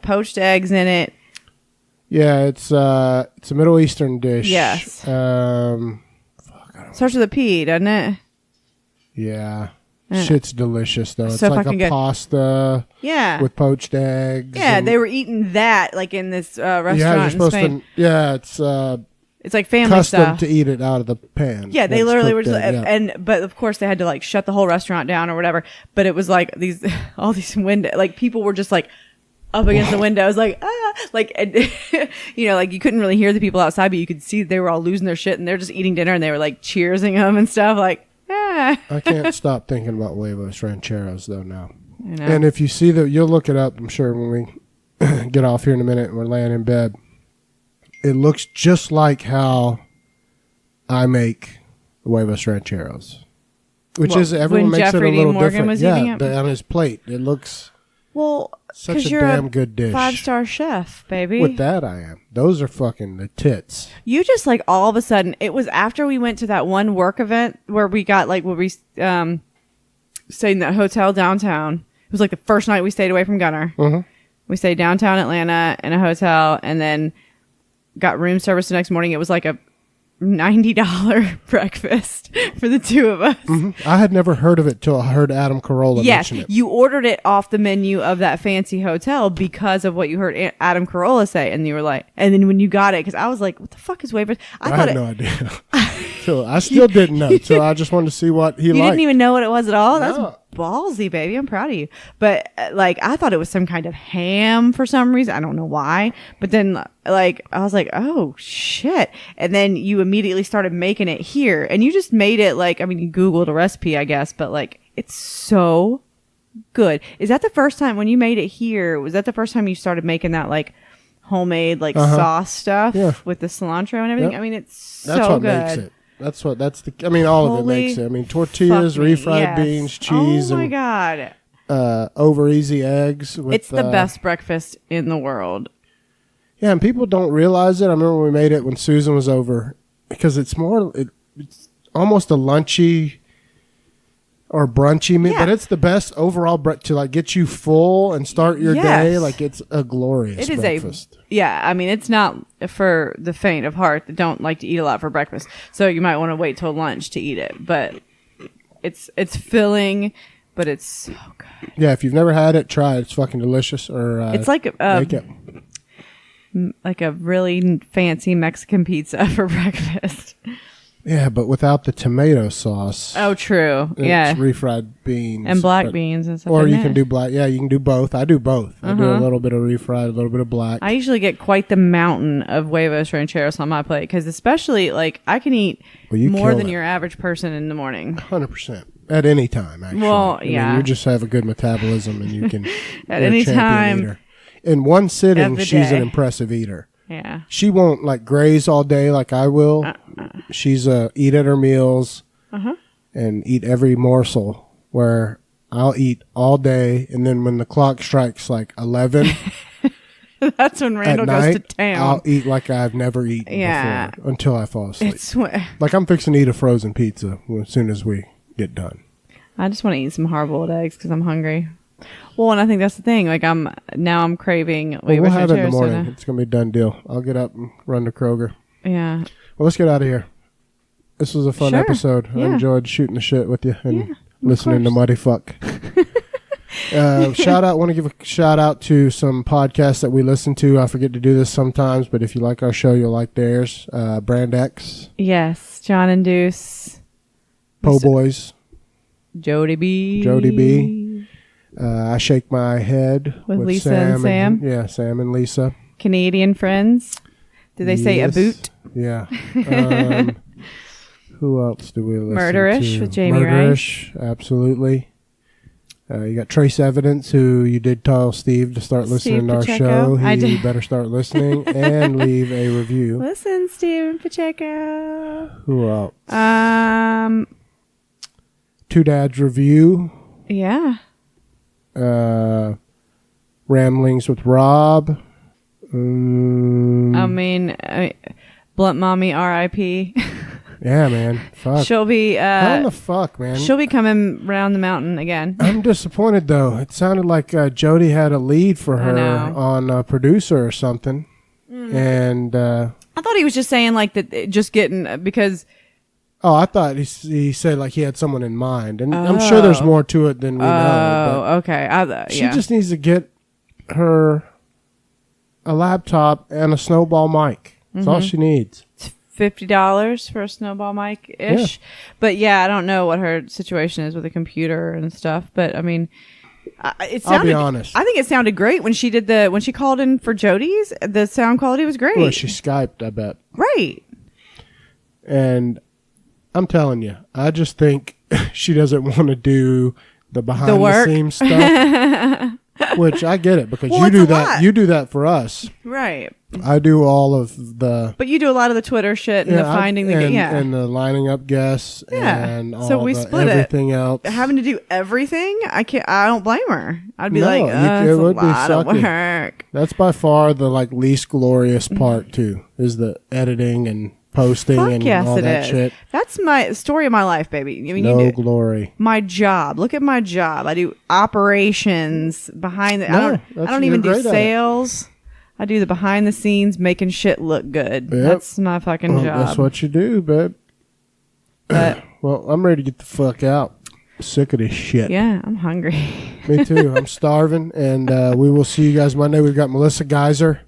poached eggs in it? Yeah. It's a Middle Eastern dish. Yes. Starts with a P, doesn't it? Yeah. Shit's delicious though. It's so like a good. Pasta. Yeah. With poached eggs. Yeah, they were eating that like in this restaurant in Spain. it's It's like family custom stuff. to eat it out of the pan. Yeah, they literally were just, yeah. but of course they had to like shut the whole restaurant down or whatever. But it was like all these window, like people were just like up against the windows, like, like, you know, like you couldn't really hear the people outside, but you could see they were all losing their shit and they're just eating dinner and they were like cheersing them and stuff like, I can't stop thinking about huevos rancheros though now. You know? And if you see you'll look it up, I'm sure, when we get off here in a minute and we're laying in bed. It looks just like how I make huevos rancheros, which is everyone makes Jeffrey it a little D. Morgan different. was Yeah, eating it? on his plate, it looks such a you're damn good dish. 5-star chef, baby. With that, I am. Those are fucking the tits. You just like all of a sudden, it was after we went to that one work event where we got like where we stayed in that hotel downtown. It was like the first night we stayed away from Gunner. Mm-hmm. We stayed downtown Atlanta in a hotel, and then got room service the next morning. It was like a $90 breakfast for the two of us. Mm-hmm. I had never heard of it till I heard Adam Carolla mention it. You ordered it off the menu of that fancy hotel because of what you heard Adam Carolla say, and you were like, and then when you got it, because I was like, what the fuck is wafers? I had no idea. So I still didn't know. So I just wanted to see what he liked. You didn't even know what it was at all? No. That's ballsy, baby. I'm proud of you. But like, I thought it was some kind of ham for some reason. I don't know why. But then like, I was like, oh shit. And then you immediately started making it here, and you just made it like, I mean, you Googled a recipe, I guess, but like, it's so good. Is that the first time when you made it here? Was that the first time you started making that like homemade like sauce stuff with the cilantro and everything? Yep. I mean, it's That's so what good. makes it. I mean, all of it makes it. I mean, tortillas, refried beans, cheese, oh my God. over easy eggs. It's the best breakfast in the world. Yeah, and people don't realize it. I remember when we made it when Susan was over, because it's almost a lunchy or brunchy meal, but it's the best overall to like get you full and start your day. Like, it's a glorious breakfast. I mean, it's not for the faint of heart that don't like to eat a lot for breakfast. So you might want to wait till lunch to eat it, but it's filling, but it's so good. Yeah, if you've never had it, try it. It's fucking delicious. Or it's like make it. Like a really fancy Mexican pizza for breakfast. Yeah, but without the tomato sauce. Oh, true. It's refried beans. And black beans and stuff. Or you can do black. Yeah, you can do both. I do both. I do a little bit of refried, a little bit of black. I usually get quite the mountain of huevos rancheros on my plate, because especially, like, I can eat more than your average person in the morning. 100%. At any time, actually. Well, I mean, you just have a good metabolism and you can... At any time. Eater. In one sitting, she's an impressive eater. Yeah. She won't like graze all day like I will. She's eat at her meals and eat every morsel, where I'll eat all day, and then when the clock strikes like 11, that's when Randall goes to town. I'll eat like I've never eaten before until I fall asleep. Like I'm fixing to eat a frozen pizza as soon as we get done. I just want to eat some hard-boiled eggs because I'm hungry. Well, and I think that's the thing. Like I'm craving. We'll have it in the morning. It's gonna be a done deal. I'll get up and run to Kroger. Yeah. Well, let's get out of here. This was a fun episode. I enjoyed shooting the shit with you and listening to Muddy Fuck. Want to give a shout out to some podcasts that we listen to. I forget to do this sometimes, but if you like our show, you'll like theirs. Brand X. Yes, John and Deuce. Po Boys. Jody B. I Shake My Head with Lisa and Sam. Sam and Lisa. Canadian Friends. Did they say a boot? Yeah. Who else do we listen Murderish to? with Jamie Murderish, absolutely. You got Trace Evidence, who you did tell Steve to start listening to our show. He better start listening and leave a review. Listen, Steven Pacheco. Who else? Two Dads Review. Yeah. Ramblings with Rob. I mean, Blunt Mommy R.I.P. Yeah, man. Fuck. She'll be... how in the fuck, man? She'll be coming round the mountain again. I'm disappointed, though. It sounded like Jody had a lead for her on a producer or something. And... I thought he was just saying, like, that just getting... Because... Oh, I thought he said like he had someone in mind, and I'm sure there's more to it than we know. Oh, okay. She just needs to get her a laptop and a snowball mic. That's all she needs. $50 for a snowball mic ish. Yeah. But yeah, I don't know what her situation is with a computer and stuff. But I mean, I'll be honest. I think it sounded great when she called in for Jody's. The sound quality was great. Well, she Skyped, I bet. Right. And I'm telling you, I just think she doesn't want to do the behind the scenes stuff. Which I get it, because you do that. You do that for us, right? I do all of the. But you do a lot of the Twitter shit and the finding and the lining up guests and all so we split everything else. Having to do everything, I can't. I don't blame her. I'd be like, it would be lot of work. That's by far the least glorious part too, is the editing and posting and all that shit. That's my story of my life, baby. I mean, no glory. My job. Look at my job. I do operations behind the. I don't even do sales. I do the behind the scenes, making shit look good. Yep. That's my fucking job. That's what you do, babe. But well, I'm ready to get the fuck out. Sick of this shit. Yeah, I'm hungry. Me too. I'm starving, and we will see you guys Monday. We've got Melissa Geyser,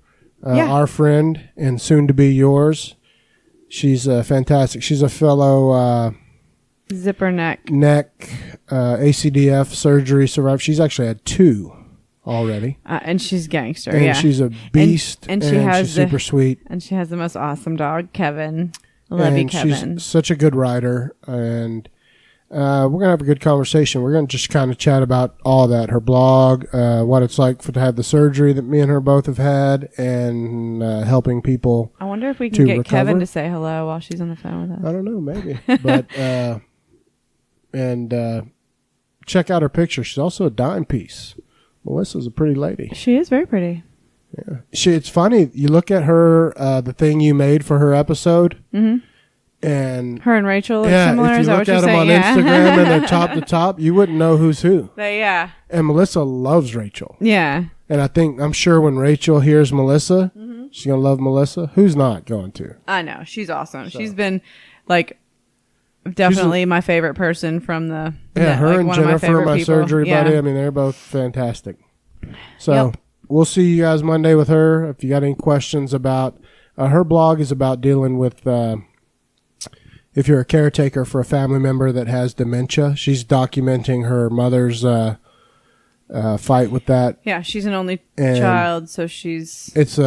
our friend, and soon to be yours. She's fantastic. She's a fellow zipper neck ACDF surgery survivor. She's actually had 2 already. And she's gangster. And she's a beast. And she's super sweet. And she has the most awesome dog, Kevin. I love you, Kevin. She's such a good writer. And we're going to have a good conversation. We're going to just kind of chat about all that. Her blog, what it's like to have the surgery that me and her both have had, and helping people. I wonder if we can get Kevin to say hello while she's on the phone with us. I don't know, maybe. But check out her picture. She's also a dime piece. Melissa's a pretty lady. She is very pretty. Yeah. It's funny. You look at her, the thing you made for her episode. Mm-hmm. And her and Rachel look similar. If you look at them on Instagram and they're top to top, you wouldn't know who's who. And Melissa loves Rachel. Yeah. And I'm sure when Rachel hears Melissa, she's going to love Melissa. Who's not going to? I know. She's awesome. So. She's been definitely my favorite person from the. Yeah, her and Jennifer, my surgery buddy. I mean, they're both fantastic. So we'll see you guys Monday with her. If you got any questions about her blog is about dealing with. If you're a caretaker for a family member that has dementia, she's documenting her mother's fight with that. Yeah, she's an only child, so It's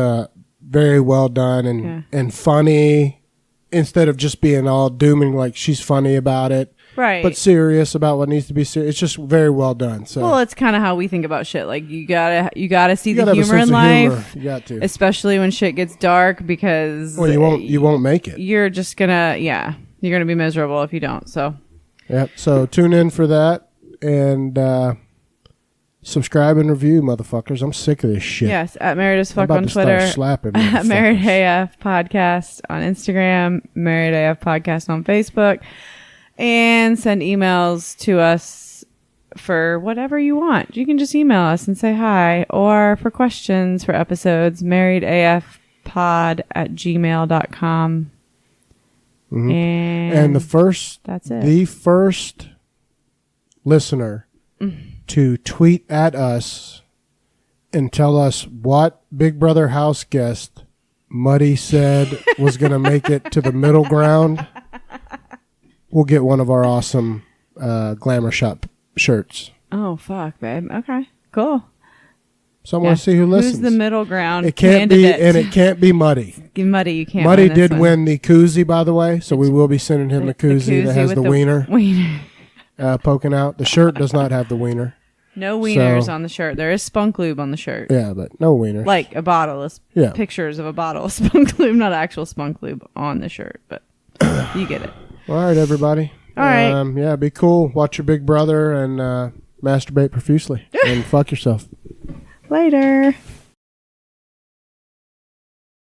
very well done and funny. Instead of just being all dooming, like she's funny about it, right? But serious about what needs to be serious. It's just very well done. So, well, it's kind of how we think about shit. Like you gotta see the humor in life. You got to, especially when shit gets dark, because you won't make it. You're just gonna You're going to be miserable if you don't. So, yep. So tune in for that and subscribe and review, motherfuckers. I'm sick of this shit. Yes, at marriedasfuck on Twitter. At marriedafpodcast on Instagram. marriedafpodcast on Facebook. And send emails to us for whatever you want. You can just email us and say hi. Or for questions for episodes, marriedafpod@gmail.com. Mm-hmm. And the first listener to tweet at us and tell us what Big Brother house guest Muddy said was going to make it to the middle ground, we'll get one of our awesome Glamour Shop shirts. Oh, fuck, babe. Okay, cool. So I want to see who listens. Who's the middle ground? It can't be, and it can't be Muddy. Muddy, you can't. Muddy did win the koozie, by the way, so we will be sending him the koozie that has the wiener poking out. The shirt does not have the wiener. No wieners on the shirt. There is spunk lube on the shirt. Yeah, but no wieners. Like a bottle of pictures of a bottle of spunk lube, not actual spunk lube on the shirt, but you get it. All right, everybody. All right. Be cool. Watch your Big Brother and masturbate profusely and fuck yourself. Later.